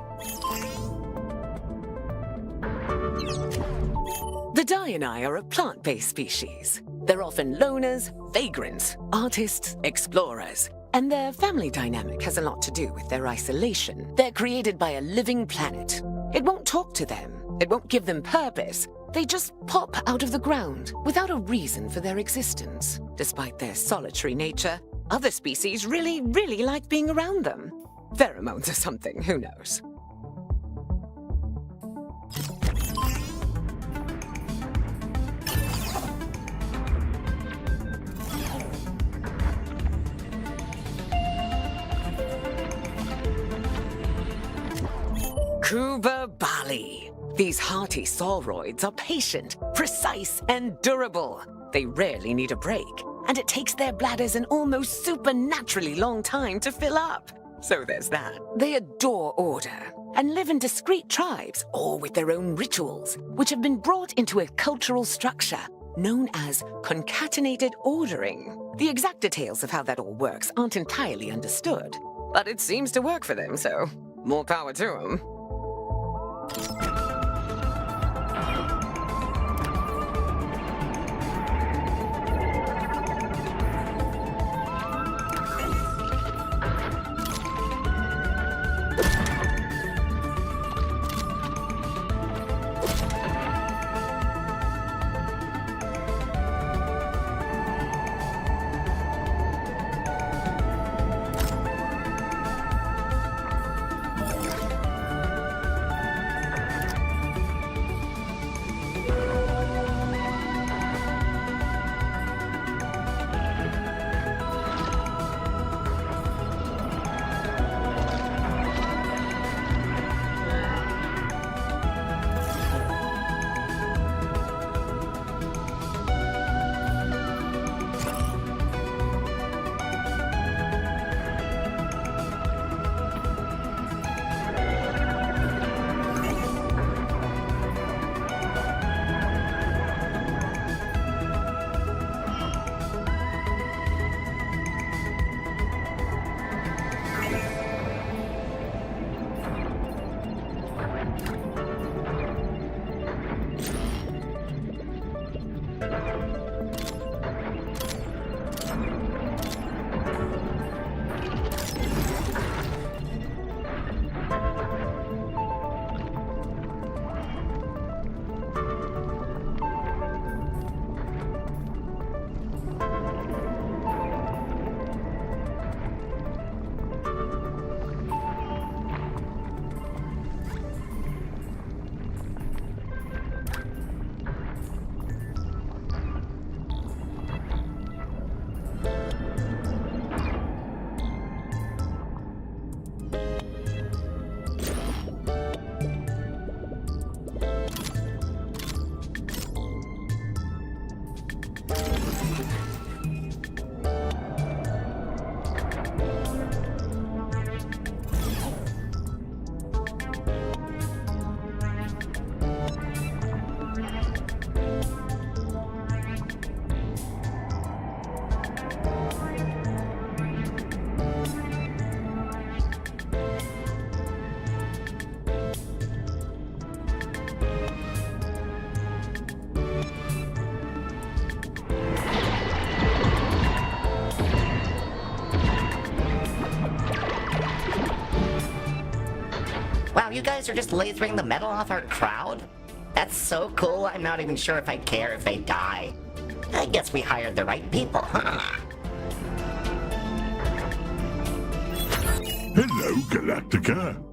The Diani are a plant-based species. They're often loners, vagrants, artists, explorers. And their family dynamic has a lot to do with their isolation. They're created by a living planet. It won't talk to them. It won't give them purpose. They just pop out of the ground without a reason for their existence. Despite their solitary nature, other species really like being around them. Pheromones or something, who knows? Kuba Bali. These hearty sauroids are patient, precise, and durable. They rarely need a break, and it takes their bladders an almost supernaturally long time to fill up. So there's that. They adore order and live in discrete tribes, all with their own rituals, which have been brought into a cultural structure known as concatenated ordering. The exact details of how that all works aren't entirely understood, but it seems to work for them, so more power to them. Wow, you guys are just lasering the metal off our crowd? That's so cool, I'm not even sure if I care if they die. I guess we hired the right people, huh? Hello, Galacticare.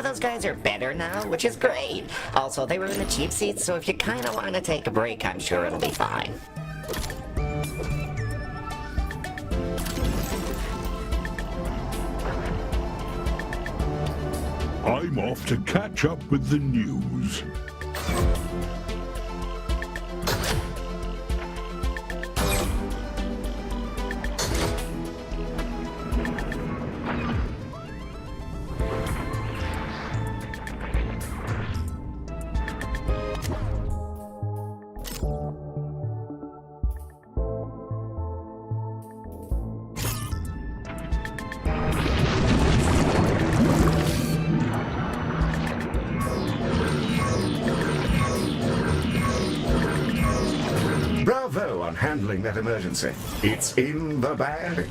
Those guys are better now, which is great. Also, they were in the cheap seats, so if you kind of want to take a break, I'm sure it'll be fine. I'm off to catch up with the news. Bravo on handling that emergency. It's in the bag.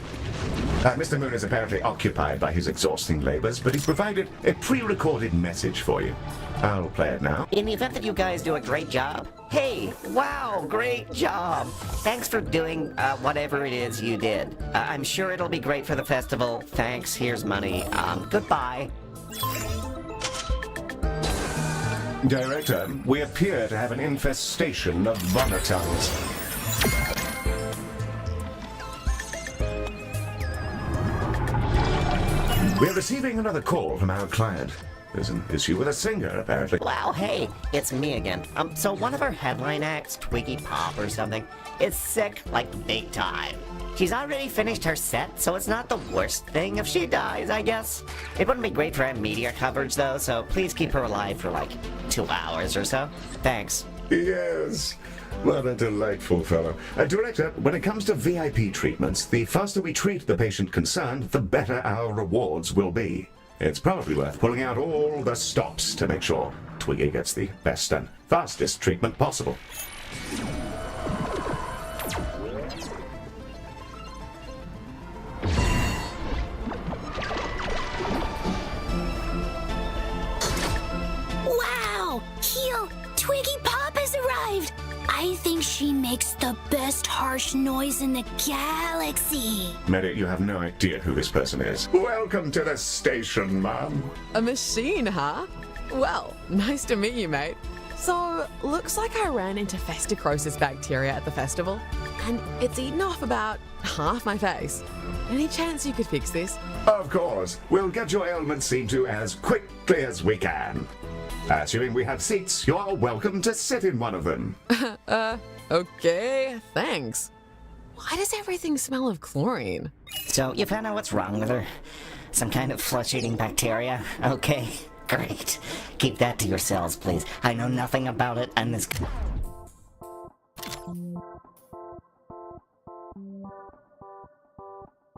Mr. Moon is apparently occupied by his exhausting labors, but he's provided a pre-recorded message for you. I'll play it now. In the event that you guys do a great job, hey, wow, great job. Thanks for doing whatever it is you did. I'm sure it'll be great for the festival. Thanks, here's money. Goodbye. Director, we appear to have an infestation of vomitons. We're receiving another call from our client. There's an issue with a singer, apparently. Wow, hey, it's me again. So one of our headline acts, Twiggy Pop or something, is sick, like big time. She's already finished her set, so it's not the worst thing if she dies, I guess. It wouldn't be great for our media coverage, though, so please keep her alive for like 2 hours or so. Thanks. Yes. What a delightful fellow. Director, when it comes to VIP treatments, the faster we treat the patient concerned, the better our rewards will be. It's probably worth pulling out all the stops to make sure Twiggy gets the best and fastest treatment possible. Wow! Heel! Twiggy Pop has arrived! I think she makes the best harsh noise in the galaxy. Mere, you have no idea who this person is. Welcome to the station, Mom. A machine, huh? Well, nice to meet you, mate. So, looks like I ran into festicrosis bacteria at the festival, and it's eaten off about half my face. Any chance you could fix this? Of course. We'll get your ailment seen to as quickly as we can. Assuming we have seats, you're welcome to sit in one of them. Okay, thanks. Why does everything smell of chlorine? So, you found out what's wrong with her? Some kind of flesh-eating bacteria? Okay, great. Keep that to yourselves, please. I know nothing about it, and this...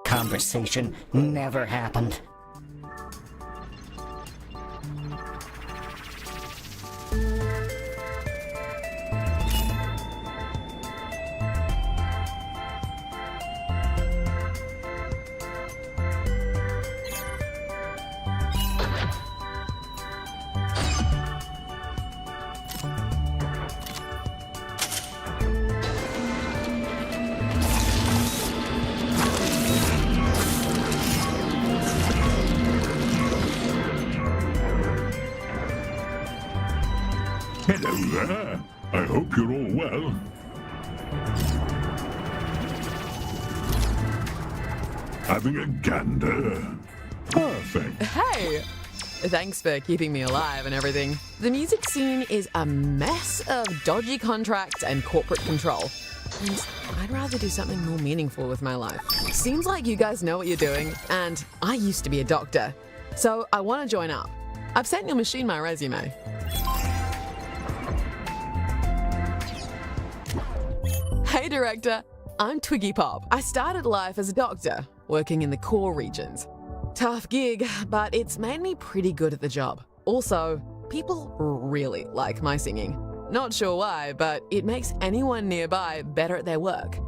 conversation never happened. Hello there. I hope you're all well. Having a gander. Perfect. Hey! Thanks for keeping me alive and everything. The music scene is a mess of dodgy contracts and corporate control. And I'd rather do something more meaningful with my life. Seems like you guys know what you're doing, and I used to be a doctor. So I want to join up. I've sent your machine my resume. Hey, Director. I'm Twiggy Pop. I started life as a doctor, working in the core regions. Tough gig, but it's made me pretty good at the job. Also, people really like my singing. Not sure why, but it makes anyone nearby better at their work.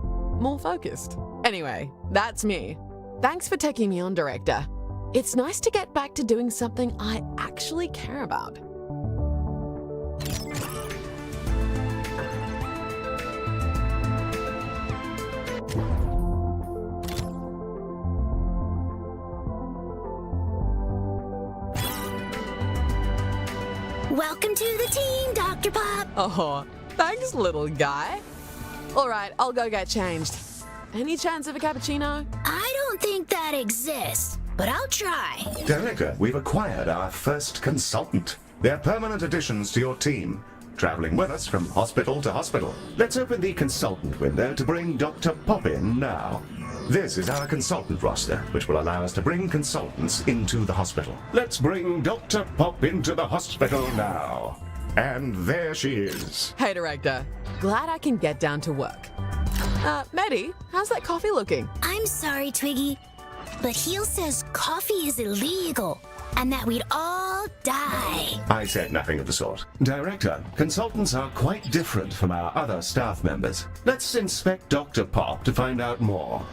More focused. Anyway, that's me. Thanks for taking me on, Director. It's nice to get back to doing something I actually care about. Welcome to the team, Dr. Pop. Oh, thanks, little guy. All right, I'll go get changed. Any chance of a cappuccino? I don't think that exists, but I'll try. Director, we've acquired our first consultant. They're permanent additions to your team, traveling with us from hospital to hospital. Let's open the consultant window to bring Dr. Pop in now. This is our consultant roster, which will allow us to bring consultants into the hospital. Let's bring Dr. Pop into the hospital now. And there she is. Hey, Director. Glad I can get down to work. Maddie, how's that coffee looking? I'm sorry, Twiggy, but Heel says coffee is illegal and that we'd all die. I said nothing of the sort. Director, consultants are quite different from our other staff members. Let's inspect Dr. Pop to find out more.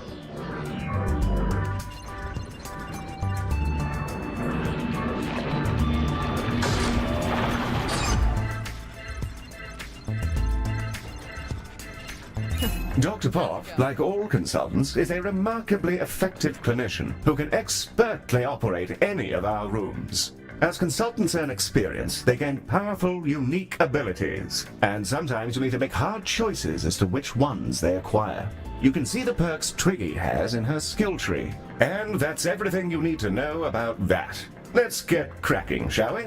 Dr. Pop, like all consultants, is a remarkably effective clinician who can expertly operate any of our rooms. As consultants earn experience, they gain powerful, unique abilities, and sometimes you need to make hard choices as to which ones they acquire. You can see the perks Twiggy has in her skill tree. And that's everything you need to know about that. Let's get cracking, shall we?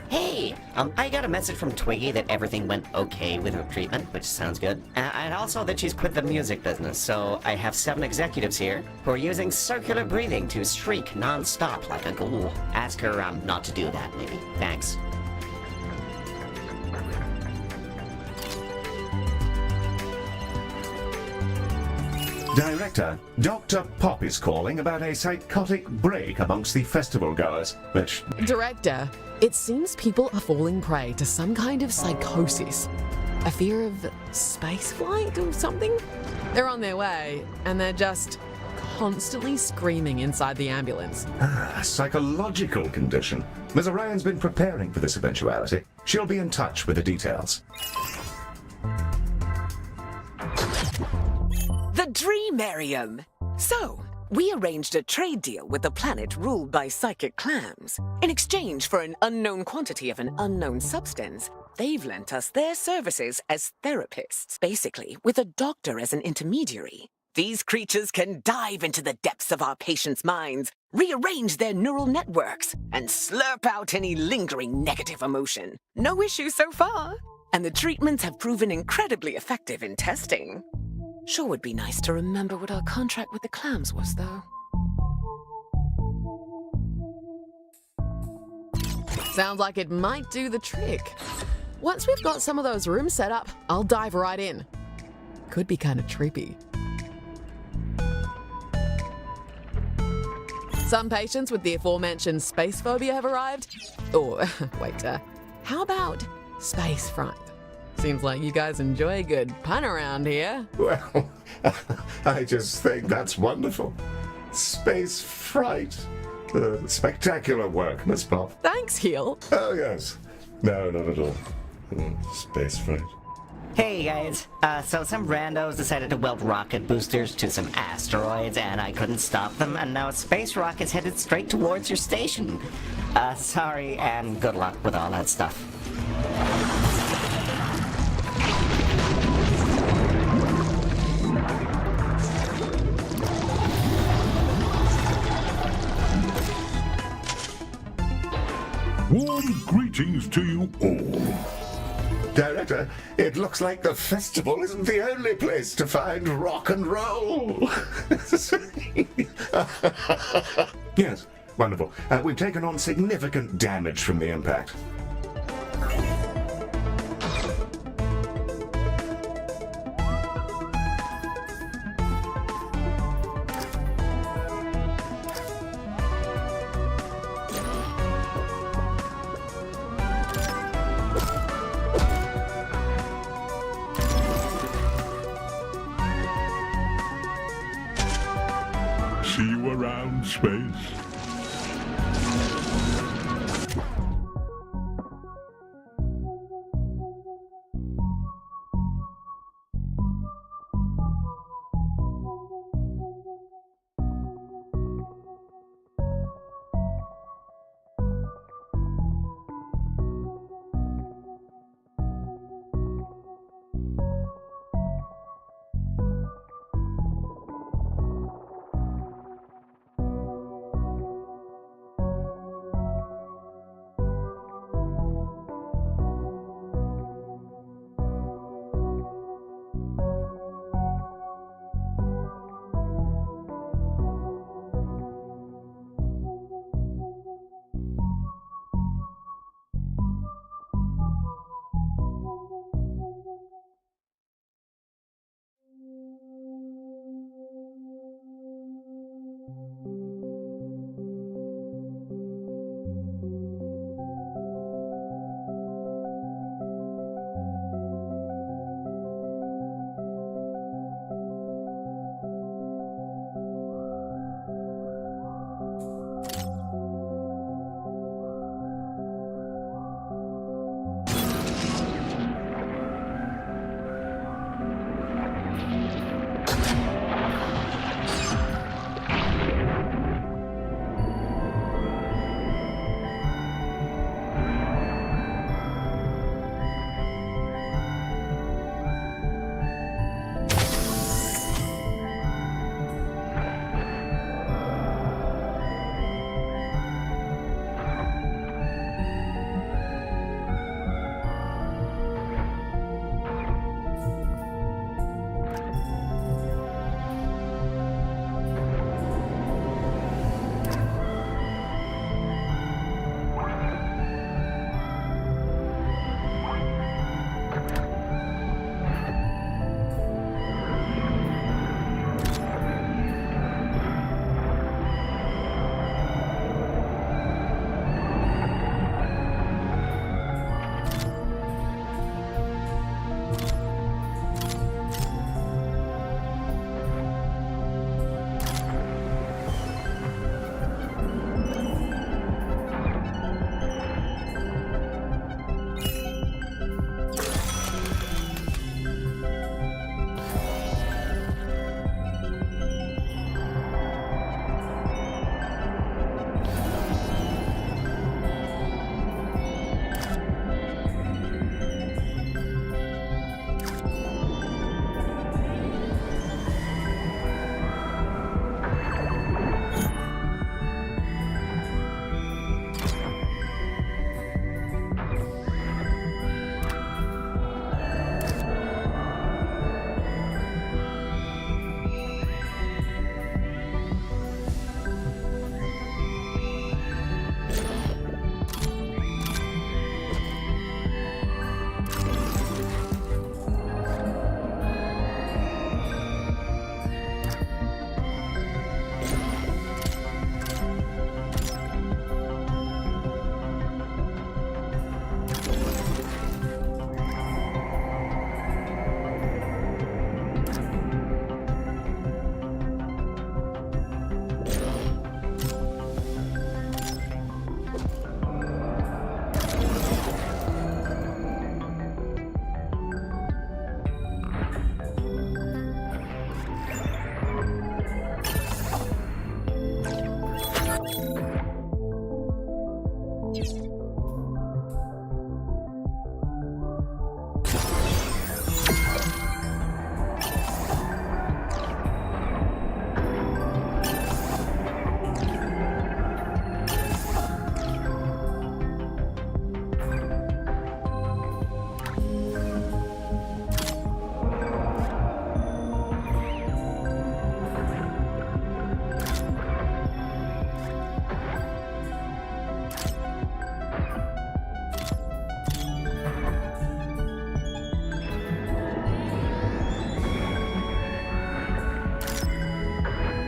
Hey, I got a message from Twiggy that everything went okay with her treatment, which sounds good. And also that she's quit the music business, so I have 7 executives here who are using circular breathing to shriek non-stop like a ghoul. Ask her not to do that, maybe. Thanks. Director, Dr. Pop is calling about a psychotic break amongst the festival goers, which... Director, it seems people are falling prey to some kind of psychosis. A fear of spaceflight or something? They're on their way, and they're just constantly screaming inside the ambulance. A psychological condition. Ms. Orion's been preparing for this eventuality. She'll be in touch with the details. The Dreamarium! So, we arranged a trade deal with a planet ruled by psychic clams. In exchange for an unknown quantity of an unknown substance, they've lent us their services as therapists, basically with a doctor as an intermediary. These creatures can dive into the depths of our patients' minds, rearrange their neural networks, and slurp out any lingering negative emotion. No issue so far. And the treatments have proven incredibly effective in testing. Sure would be nice to remember what our contract with the clams was, though. Sounds like it might do the trick. Once we've got some of those rooms set up, I'll dive right in. Could be kind of trippy. Some patients with the aforementioned space phobia have arrived. Or, wait, how about space fright? Seems like you guys enjoy a good pun around here. Well, I just think that's wonderful. Space fright. Spectacular work, Miss Pop. Thanks, Heel. Oh, yes. No, not at all. Space fright. Hey guys, so some randos decided to weld rocket boosters to some asteroids and I couldn't stop them and now a space rocket's headed straight towards your station. Sorry and good luck with all that stuff. Warm greetings to you all. Director, it looks like the festival isn't the only place to find rock and roll. Yes, wonderful. We've taken on significant damage from the impact. See you around, space.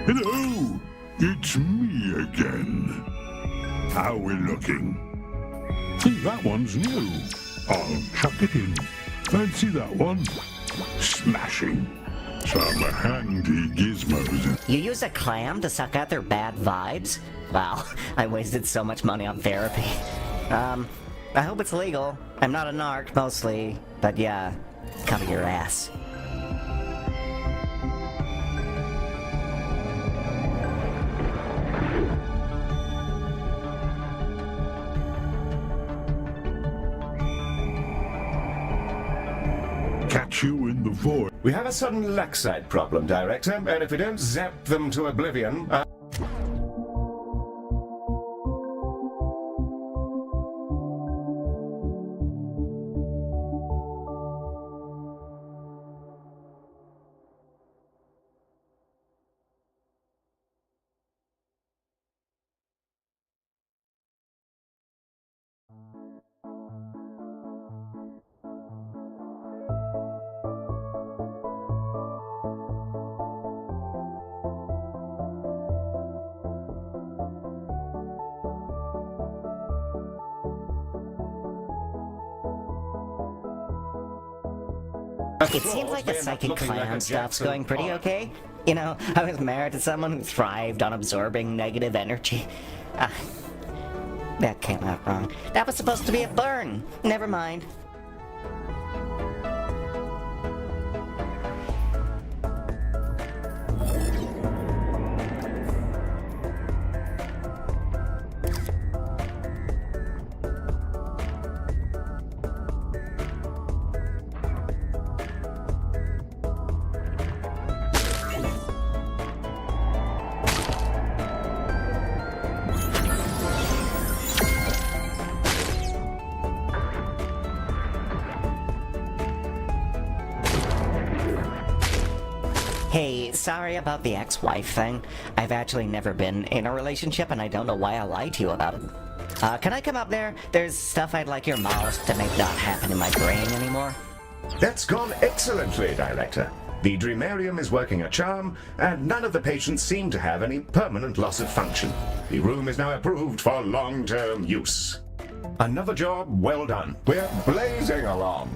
Hello! It's me again. How we looking? Think that one's new. I'll chuck it in. Fancy that one? Smashing. Some handy gizmos. You use a clam to suck out their bad vibes? Wow, I wasted so much money on therapy. I hope it's legal. I'm not a narc, mostly. But yeah, cover your ass. Catch you in the void. We have a sudden laxite problem, Director, and if we don't zap them to oblivion, It seems like the psychic clown stuff's going pretty okay. You know, I was married to someone who thrived on absorbing negative energy. That came out wrong. That was supposed to be a burn. Never mind. Hey, sorry about the ex-wife thing. I've actually never been in a relationship and I don't know why I lied to you about it. Can I come up there? There's stuff I'd like your mouse to make not happen in my brain anymore. that's gone excellently, Director. The Dreamarium is working a charm, and none of the patients seem to have any permanent loss of function. The room is now approved for long-term use. Another job well done. We're blazing along.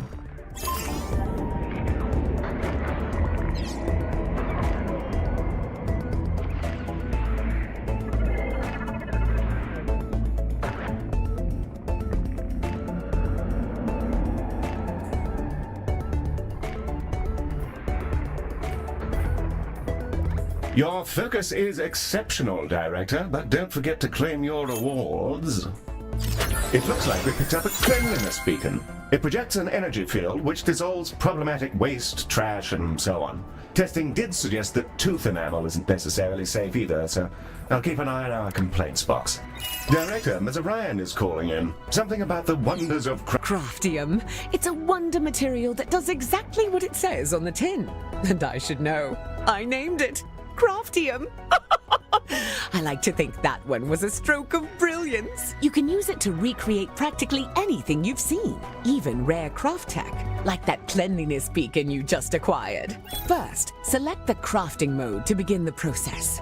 Your focus is exceptional, Director, but don't forget to claim your rewards. It looks like we picked up a cleanliness beacon. It projects an energy field which dissolves problematic waste, trash, and so on. Testing did suggest that tooth enamel isn't necessarily safe either, so I'll keep an eye on our complaints box. Director, Ms. Orion is calling in. Something about the wonders of Craftium. It's a wonder material that does exactly what it says on the tin. And I should know. I named it Craftium. I like to think that one was a stroke of brilliance. You can use it to recreate practically anything you've seen, even rare craft tech, like that cleanliness beacon you just acquired. First, select the crafting mode to begin the process.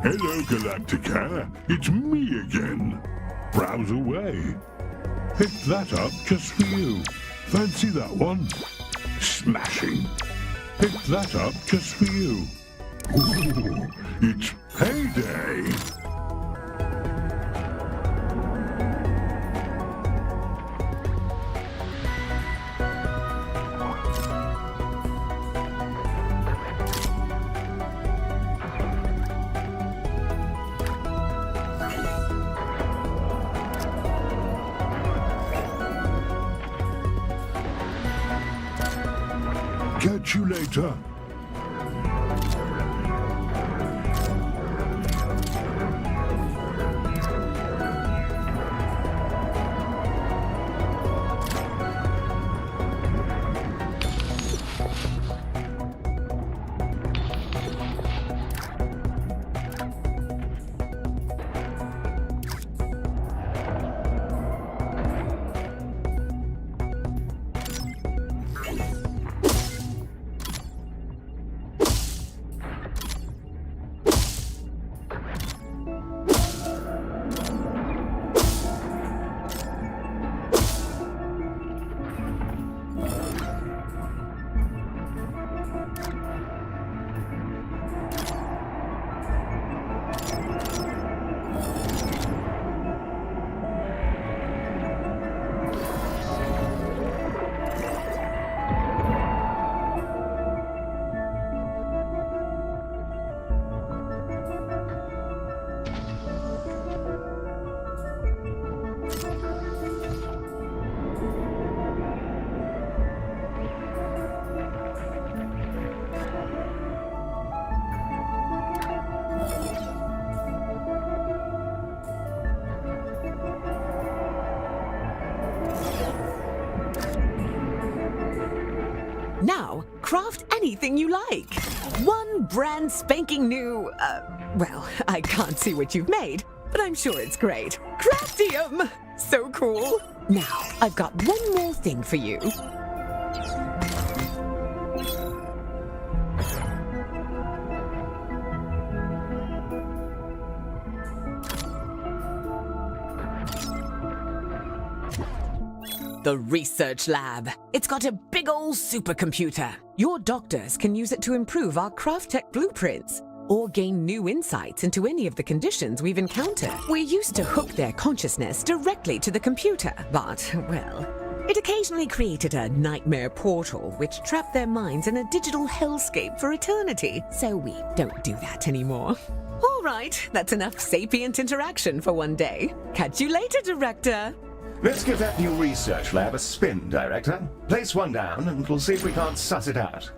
Hello, Galacticare. It's me again. Browse away. Picked that up just for you. Fancy that one? Smashing. Picked that up just for you. Ooh, it's payday. Catch you later. Now, craft anything you like. One brand spanking new, well, I can't see what you've made, but I'm sure it's great. Craftium! So cool. Now, I've got one more thing for you. The research lab. It's got a big old supercomputer. Your doctors can use it to improve our craft tech blueprints or gain new insights into any of the conditions we've encountered. We used to hook their consciousness directly to the computer, but, well, it occasionally created a nightmare portal which trapped their minds in a digital hellscape for eternity, so we don't do that anymore. All right, that's enough sapient interaction for one day. Catch you later, Director. Let's give that new research lab a spin, Director. Place one down and we'll see if we can't suss it out.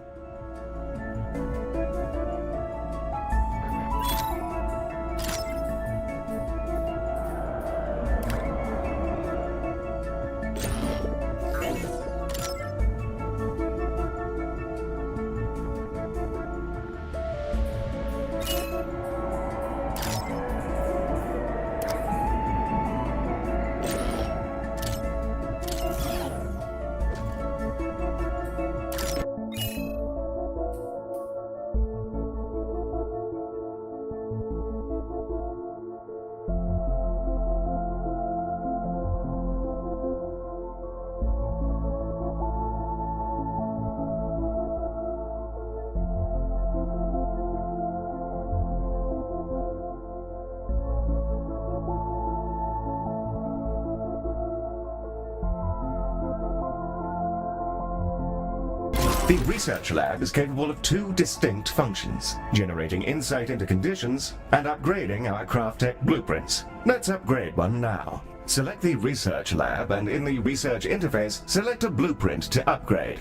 The research lab is capable of two distinct functions, generating insight into conditions and upgrading our craft tech blueprints. Let's upgrade one now. Select the research lab and in the research interface, select a blueprint to upgrade.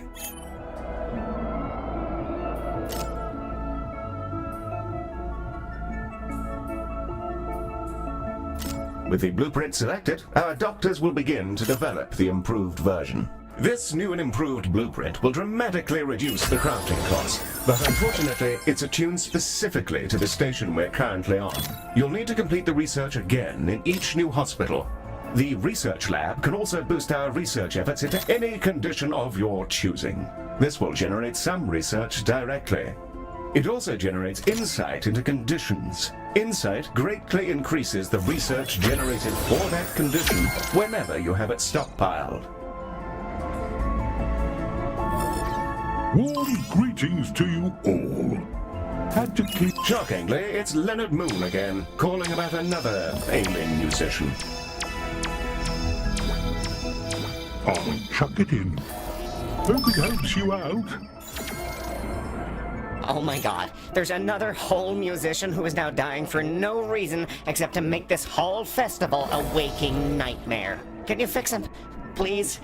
With the blueprint selected, our doctors will begin to develop the improved version. This new and improved blueprint will dramatically reduce the crafting cost, but unfortunately it's attuned specifically to the station we're currently on. You'll need to complete the research again in each new hospital. The research lab can also boost our research efforts into any condition of your choosing. This will generate some research directly. It also generates insight into conditions. Insight greatly increases the research generated for that condition whenever you have it stockpiled. Warm greetings to you all. Had to keep... Shockingly, it's Leonard Moon again, calling about another ailing musician. I'll chuck it in. Hope it helps you out. Oh my god, there's another whole musician who is now dying for no reason except to make this whole festival a waking nightmare. Can you fix him? Please?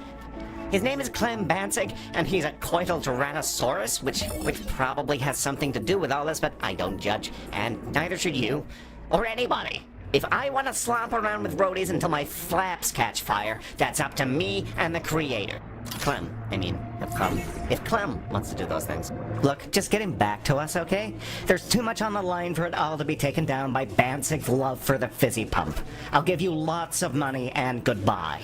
His name is Clem Bansig, and he's a coital tyrannosaurus, which probably has something to do with all this, but I don't judge, and neither should you, or anybody. If I want to slop around with roadies until my flaps catch fire, that's up to me and the creator. If Clem wants to do those things. Look, just get him back to us, okay? There's too much on the line for it all to be taken down by Bansig's love for the fizzy pump. I'll give you lots of money and goodbye.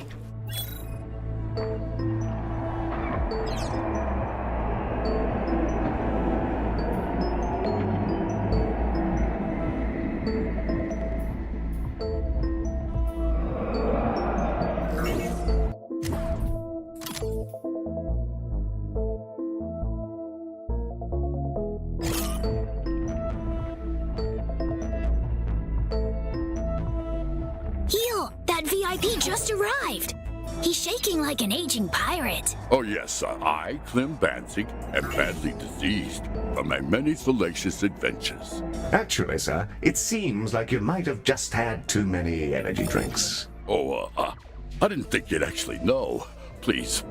That VIP just arrived. He's shaking like an aging pirate. Oh yes, I, Clem Bansig, am badly diseased from my many salacious adventures. Actually, sir, it seems like you might have just had too many energy drinks. Oh, I didn't think you'd actually know. Please,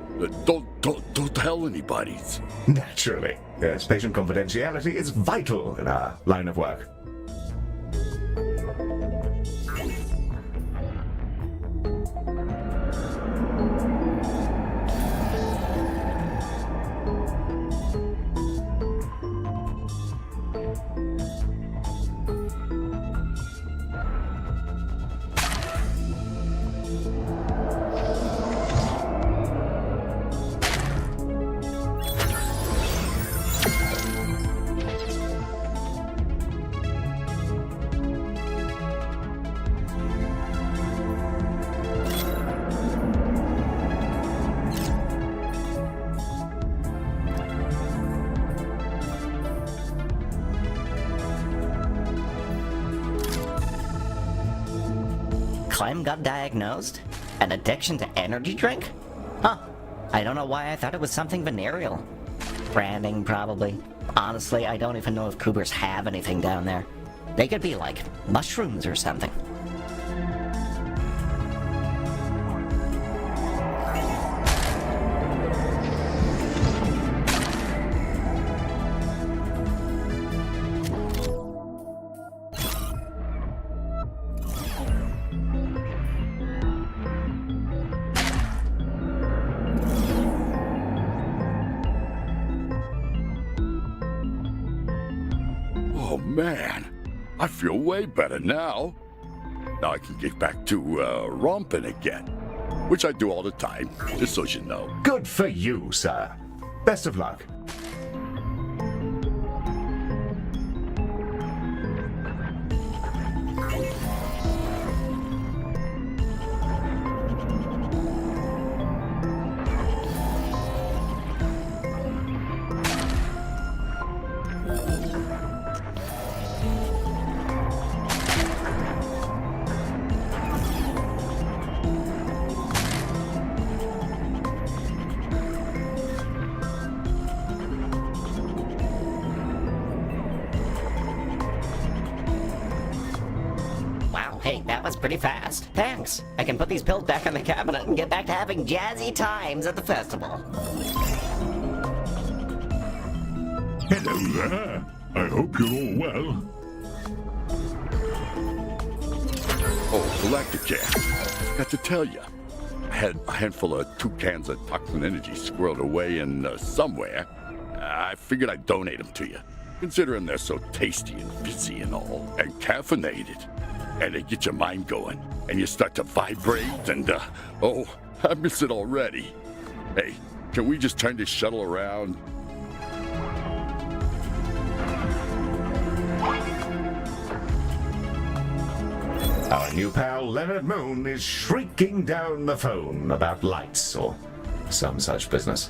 don't tell anybody. Naturally. Yes, patient confidentiality is vital in our line of work. Clem got diagnosed? An addiction to energy drink? Huh. I don't know why I thought it was something venereal. Branding, probably. Honestly, I don't even know if cougars have anything down there. They could be like mushrooms or something. Oh man, I feel way better now. Now I can get back to romping again, which I do all the time, just so you know. Good for you, sir. Best of luck. Hey, that was pretty fast. Thanks. I can put these pills back in the cabinet and get back to having jazzy times at the festival. Hello there. I hope you're all well. Oh, Galacticare. Got to tell you, I had a handful of 2 cans of toxin energy squirreled away in somewhere. I figured I'd donate them to you, considering they're so tasty and fizzy and all, and caffeinated. And they get your mind going, and you start to vibrate, and, oh, I miss it already. Hey, can we just turn this shuttle around? Our new pal Leonard Moon is shrieking down the phone about lights or some such business.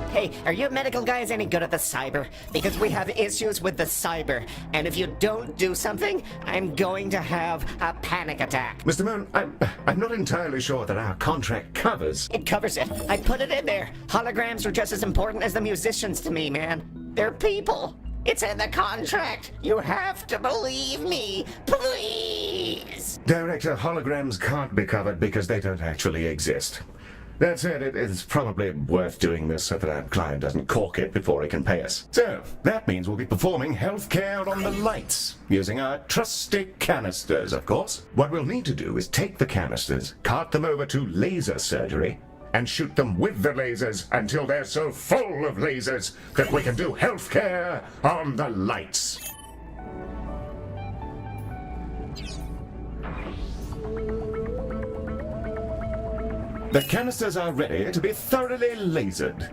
Hey, are you medical guys any good at the cyber? Because we have issues with the cyber, and if you don't do something, I'm going to have a panic attack. Mr. Moon, I'm not entirely sure that our contract covers. It covers it. I put it in there. Holograms are just as important as the musicians to me, man. They're people. It's in the contract. You have to believe me, please. Director, holograms can't be covered because they don't actually exist. That said, it is probably worth doing this so that our client doesn't cork it before he can pay us. So, that means we'll be performing healthcare on the lights, using our trusty canisters, of course. What we'll need to do is take the canisters, cart them over to laser surgery, and shoot them with the lasers until they're so full of lasers that we can do healthcare on the lights. The canisters are ready to be thoroughly lasered.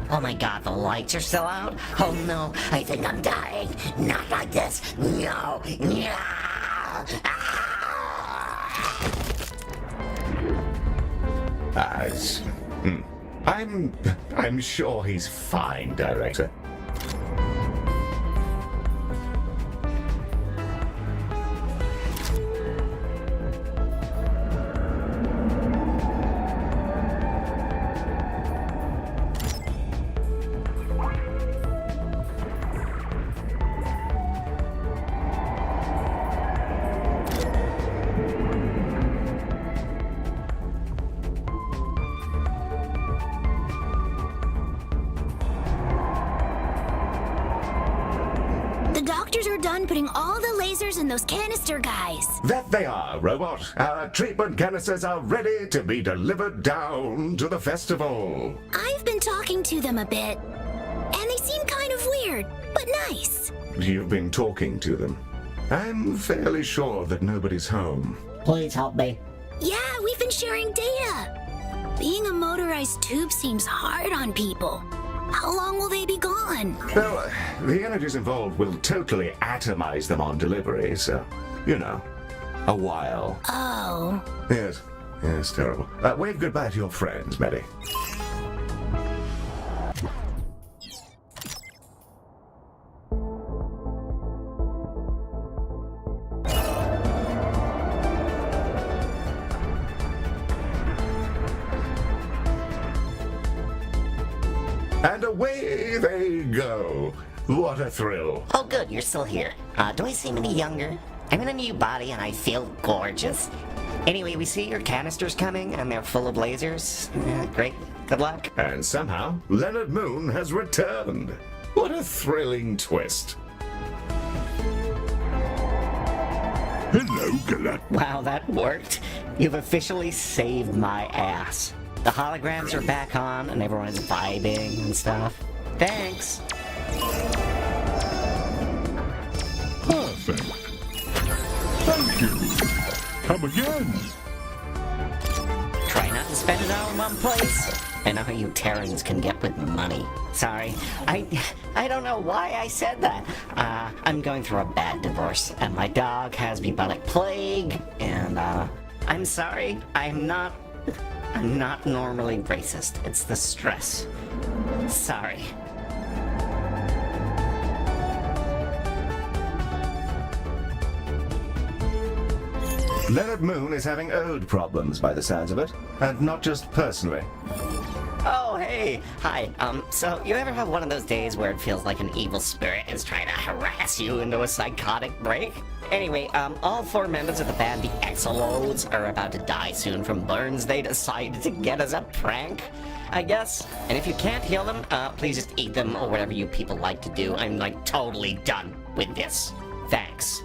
Oh my god, the lights are still out? Oh no, I think I'm dying. Not like this. No. No. I'm sure he's fine, Director. Done putting all the lasers in those canister guys. That they are, Robot. Our treatment canisters are ready to be delivered down to the festival. I've been talking to them a bit, and they seem kind of weird, but nice. You've been talking to them. I'm fairly sure that nobody's home. Please help me. Yeah, we've been sharing data. Being a motorized tube seems hard on people. How long will they be gone? Well, the energies involved will totally atomize them on delivery, so, you know, a while. Oh. Yes, terrible. Wave goodbye to your friends, Mere. And away they go. What a thrill. Oh good, you're still here. Do I seem any younger? I'm in a new body and I feel gorgeous. Anyway, we see your canisters coming and they're full of lasers. Great, good luck. And somehow, Leonard Moon has returned. What a thrilling twist. Hello, Galacticare. Wow, that worked. You've officially saved my ass. The holograms are back on and everyone is vibing and stuff. Thanks. Perfect. Thank you. Come again. Try not to spend it all in one place. I know how you Terrans can get with money. Sorry, I don't know why I said that. I'm going through a bad divorce, and my dog has bubonic plague, and I'm sorry, I'm not normally racist. It's the stress. Sorry. Leonard Moon is having ode problems by the sounds of it, and not just personally. Oh, hey. Hi. So you ever have one of those days where it feels like an evil spirit is trying to harass you into a psychotic break? Anyway, all 4 members of the band, the Exolodes, are about to die soon from burns they decided to get as a prank, I guess. And if you can't heal them, please just eat them or whatever you people like to do. I'm, like, totally done with this. Thanks.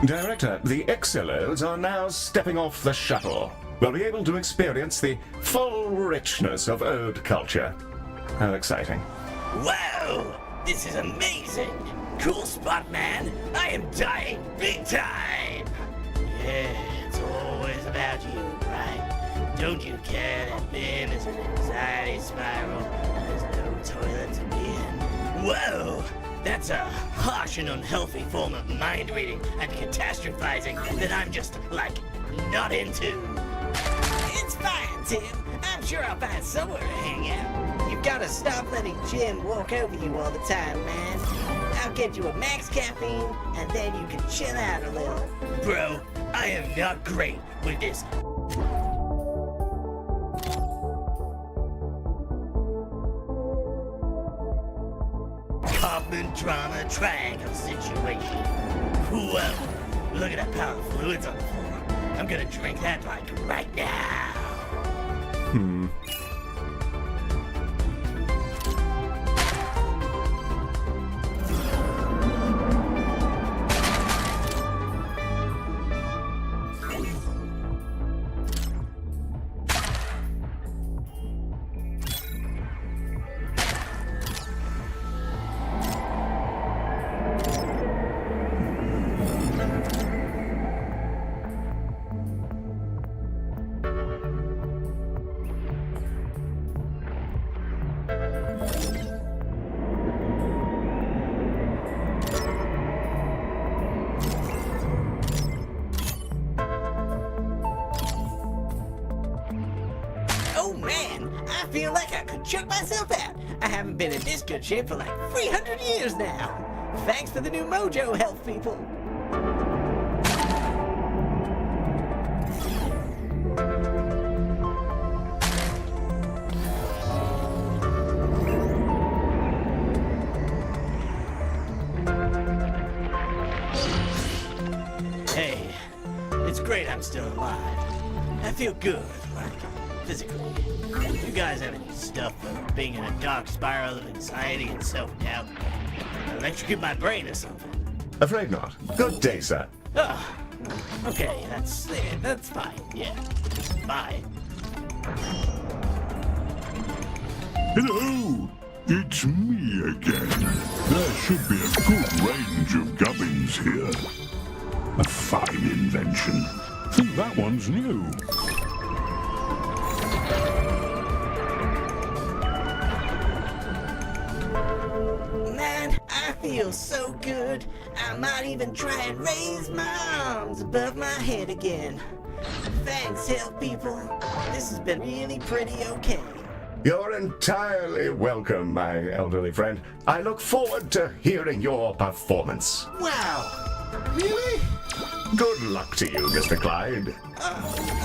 Director, the Exolodes are now stepping off the shuttle. We'll be able to experience the full richness of ode culture. How exciting. Wow! This is amazing! Cool spot, man! I am dying big time! Yeah, it's always about you, right? Don't you care that Ben is an anxiety spiral and there's no toilet to be in? Whoa! That's a harsh and unhealthy form of mind reading and catastrophizing that I'm just, like, not into. It's fine, Tim. I'm sure I'll find somewhere to hang out. You've gotta stop letting Jim walk over you all the time, man. I'll get you a max caffeine, and then you can chill out a little. Bro, I am not great with this Kaufman drama triangle situation. Whoa, look at that pile of fluids on the floor. I'm gonna drink that like right now. Oh man, I feel like I could choke myself out. I haven't been in this good shape for like 300 years now. Thanks to the new Mojo health people. Hey, it's great I'm still alive. I feel good, like, physically. You guys have any stuff for being in a dark spiral of anxiety and self-doubt? Electrocute my brain or something? Afraid not. Good day, sir. Oh, okay, that's fine, yeah. Bye. Hello! It's me again. There should be a good range of gubbins here. A fine invention. Think that one's new. Man, I feel so good. I might even try and raise my arms above my head again. Thanks, health people. This has been really pretty okay. You're entirely welcome, my elderly friend. I look forward to hearing your performance. Wow. Really? Good luck to you, Mr. Clyde.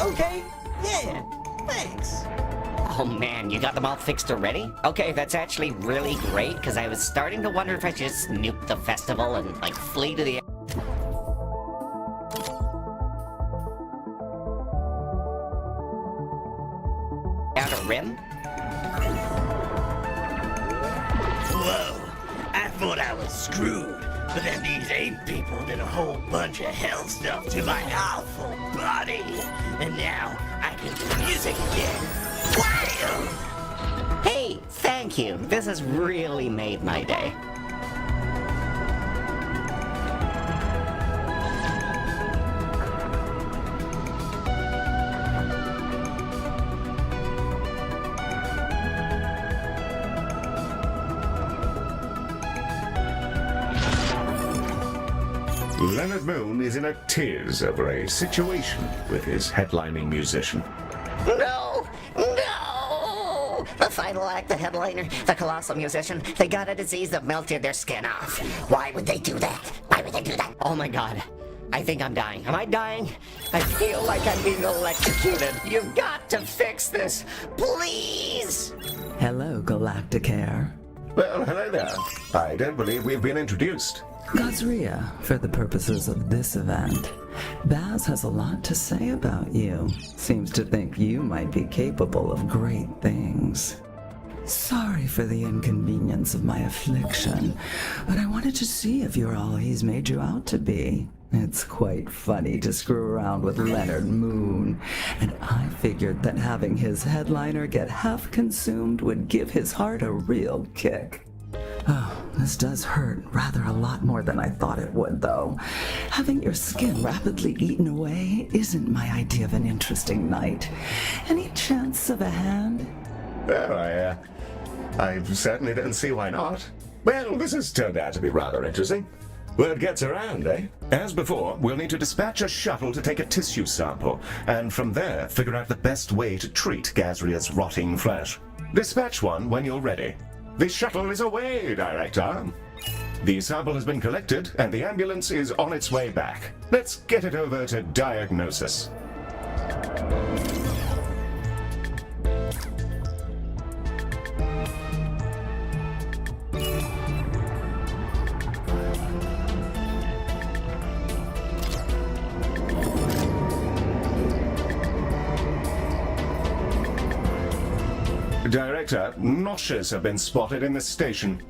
Okay. Yeah. Thanks. Oh man, you got them all fixed already? Okay, that's actually really great, because I was starting to wonder if I should just nuke the festival and, like, flee to the... Outer Rim? Whoa. I thought I was screwed. But then these 8 people did a whole bunch of hell stuff to my awful body. And now I can do music again. Wild! Hey, thank you. This has really made my day. Leonard Moon is in a tiz over a situation with his headlining musician. No! No! The final act, the headliner, the colossal musician, they got a disease that melted their skin off. Why would they do that? Why would they do that? Oh my god. I think I'm dying. Am I dying? I feel like I'm being electrocuted. You've got to fix this. Please! Hello, Galacticare. Well, hello there. I don't believe we've been introduced. Gazria, for the purposes of this event. Baz has a lot to say about you. Seems to think you might be capable of great things. Sorry for the inconvenience of my affliction, but I wanted to see if you're all he's made you out to be. It's quite funny to screw around with Leonard Moon, and I figured that having his headliner get half consumed would give his heart a real kick. Oh, this does hurt rather a lot more than I thought it would, though. Having your skin rapidly eaten away isn't my idea of an interesting night. Any chance of a hand? Well, I certainly don't see why not. Well, this has turned out to be rather interesting. Word gets around, eh? As before, we'll need to dispatch a shuttle to take a tissue sample, and from there figure out the best way to treat Gazria's rotting flesh. Dispatch one when you're ready. The shuttle is away, Director. The sample has been collected, and the ambulance is on its way back. Let's get it over to diagnosis. Director, noshes have been spotted in the station.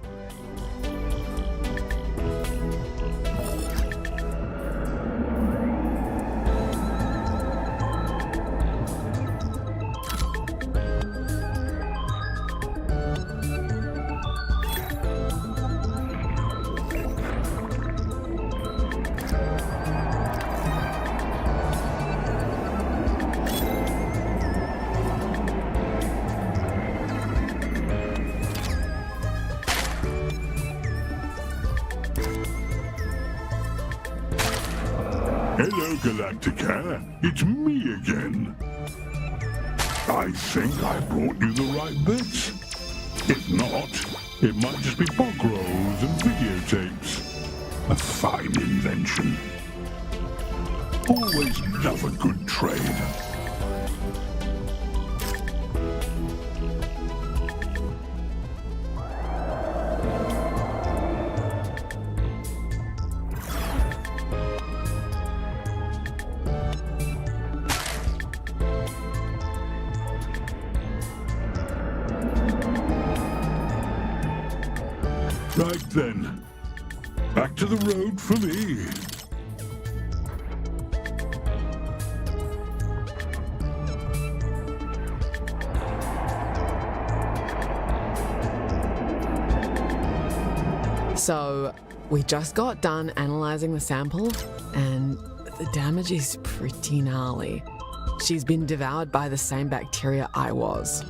Hello, Galacticare. It's me again. I think I brought you the right bits. If not, it might just be bog rolls and videotapes. A fine invention. Always love a good trade. Right then, back to the road for me. So, we just got done analysing the sample, and the damage is pretty gnarly. She's been devoured by the same bacteria I was.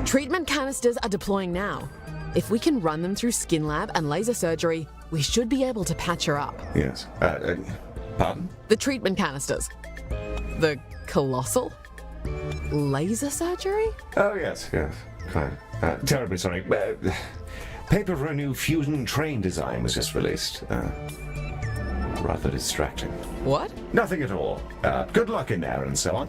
Treatment canisters are deploying now. If we can run them through skin lab and laser surgery, we should be able to patch her up. Yes. Pardon? The treatment canisters. The colossal? Laser surgery? Oh, yes. Fine. Terribly sorry. Paper for a new fusion train design was just released. Rather distracting. What? Nothing at all. Good luck in there and so on.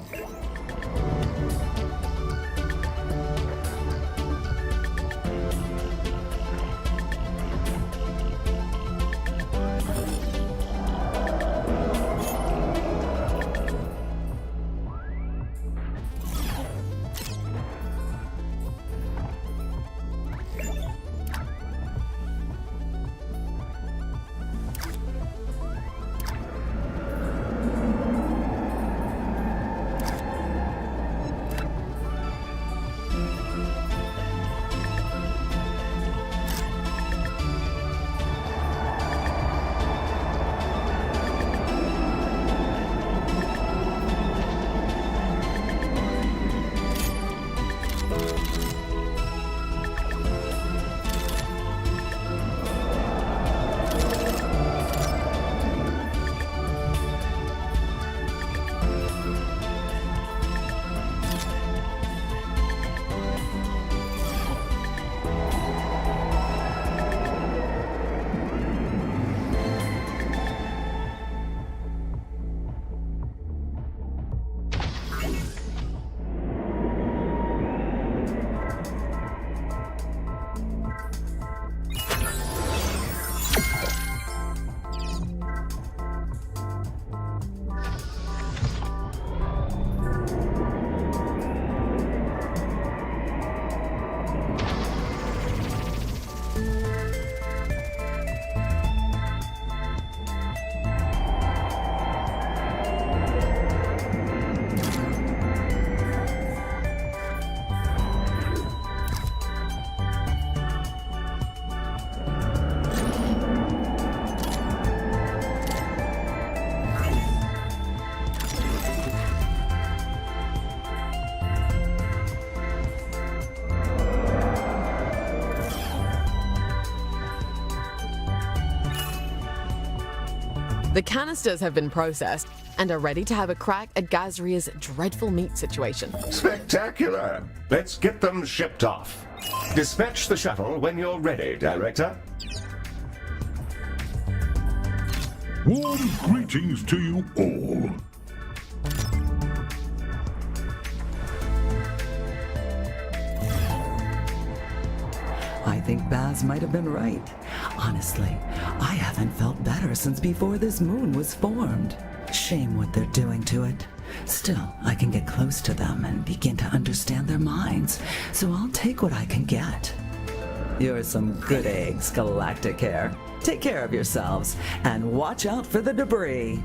The canisters have been processed and are ready to have a crack at Gazria's dreadful meat situation. Spectacular! Let's get them shipped off. Dispatch the shuttle when you're ready, Director. Warm greetings to you all. I think Baz might have been right. Honestly, I haven't felt better since before this moon was formed. Shame what they're doing to it. Still, I can get close to them and begin to understand their minds, so I'll take what I can get. You're some good eggs, Galacticare. Take care of yourselves, and watch out for the debris.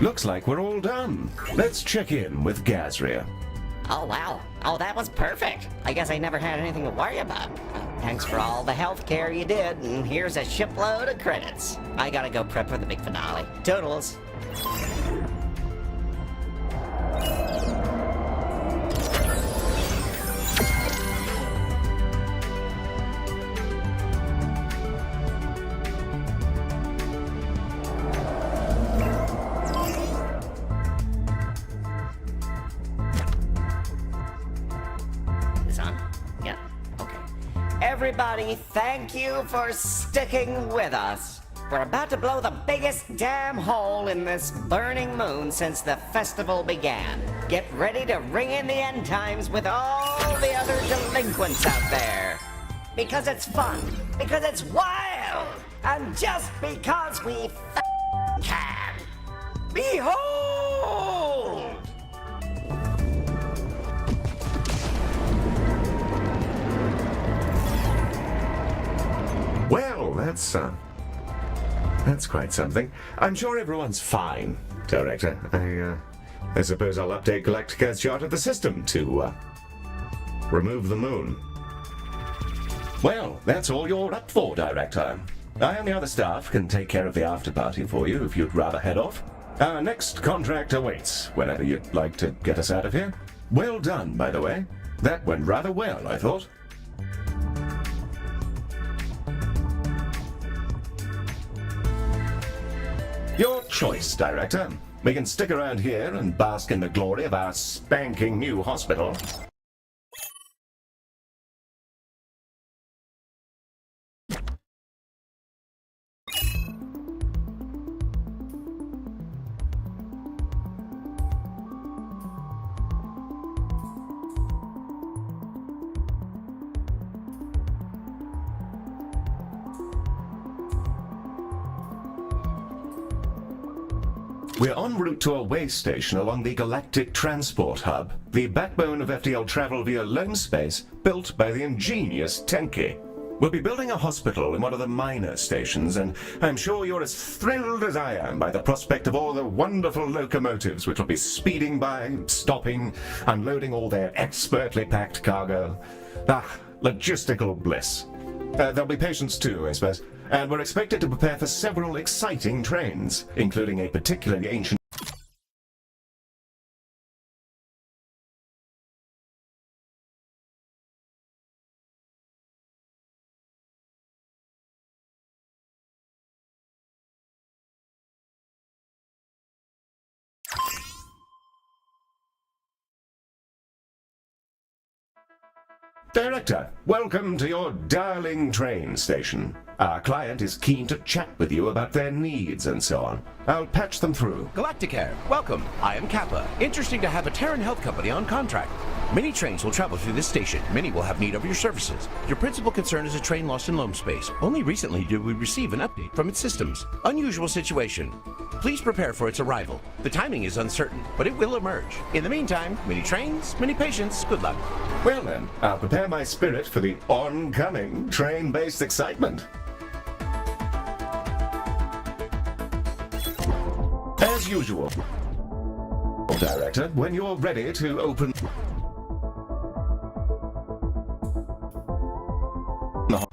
Looks like we're all done. Let's check in with Gazria. Oh, wow. Oh, that was perfect. I guess I never had anything to worry about. Thanks for all the health care you did, and here's a shipload of credits. I gotta go prep for the big finale. Toodles. Everybody, thank you for sticking with us. We're about to blow the biggest damn hole in this burning moon since the festival began. Get ready to ring in the end times with all the other delinquents out there. Because it's fun, because it's wild, and just because we can. Behold! Well, that's quite something. I'm sure everyone's fine, Director. I suppose I'll update Galacticare's chart of the system to, remove the moon. Well, that's all you're up for, Director. I and the other staff can take care of the after-party for you if you'd rather head off. Our next contract awaits whenever you'd like to get us out of here. Well done, by the way. That went rather well, I thought. Your choice, Director. We can stick around here and bask in the glory of our spanking new hospital. We're en route to a way station along the Galactic Transport Hub, the backbone of FDL travel via loan space built by the ingenious Tenki. We'll be building a hospital in one of the minor stations, and I'm sure you're as thrilled as I am by the prospect of all the wonderful locomotives which will be speeding by, stopping, unloading all their expertly packed cargo. Logistical bliss. There'll be patients too, I suppose. And we're expected to prepare for several exciting trains, including a particularly ancient... Director, welcome to your darling train station. Our client is keen to chat with you about their needs and so on. I'll patch them through. Galacticare, welcome. I am Kappa. Interesting to have a Terran health company on contract. Many trains will travel through this station. Many will have need of your services. Your principal concern is a train lost in loam space. Only recently did we receive an update from its systems. Unusual situation. Please prepare for its arrival. The timing is uncertain, but it will emerge. In the meantime, many trains, many patients. Good luck. Well then, I'll prepare my spirit for the oncoming train-based excitement. As usual, Director, when you're ready to open... the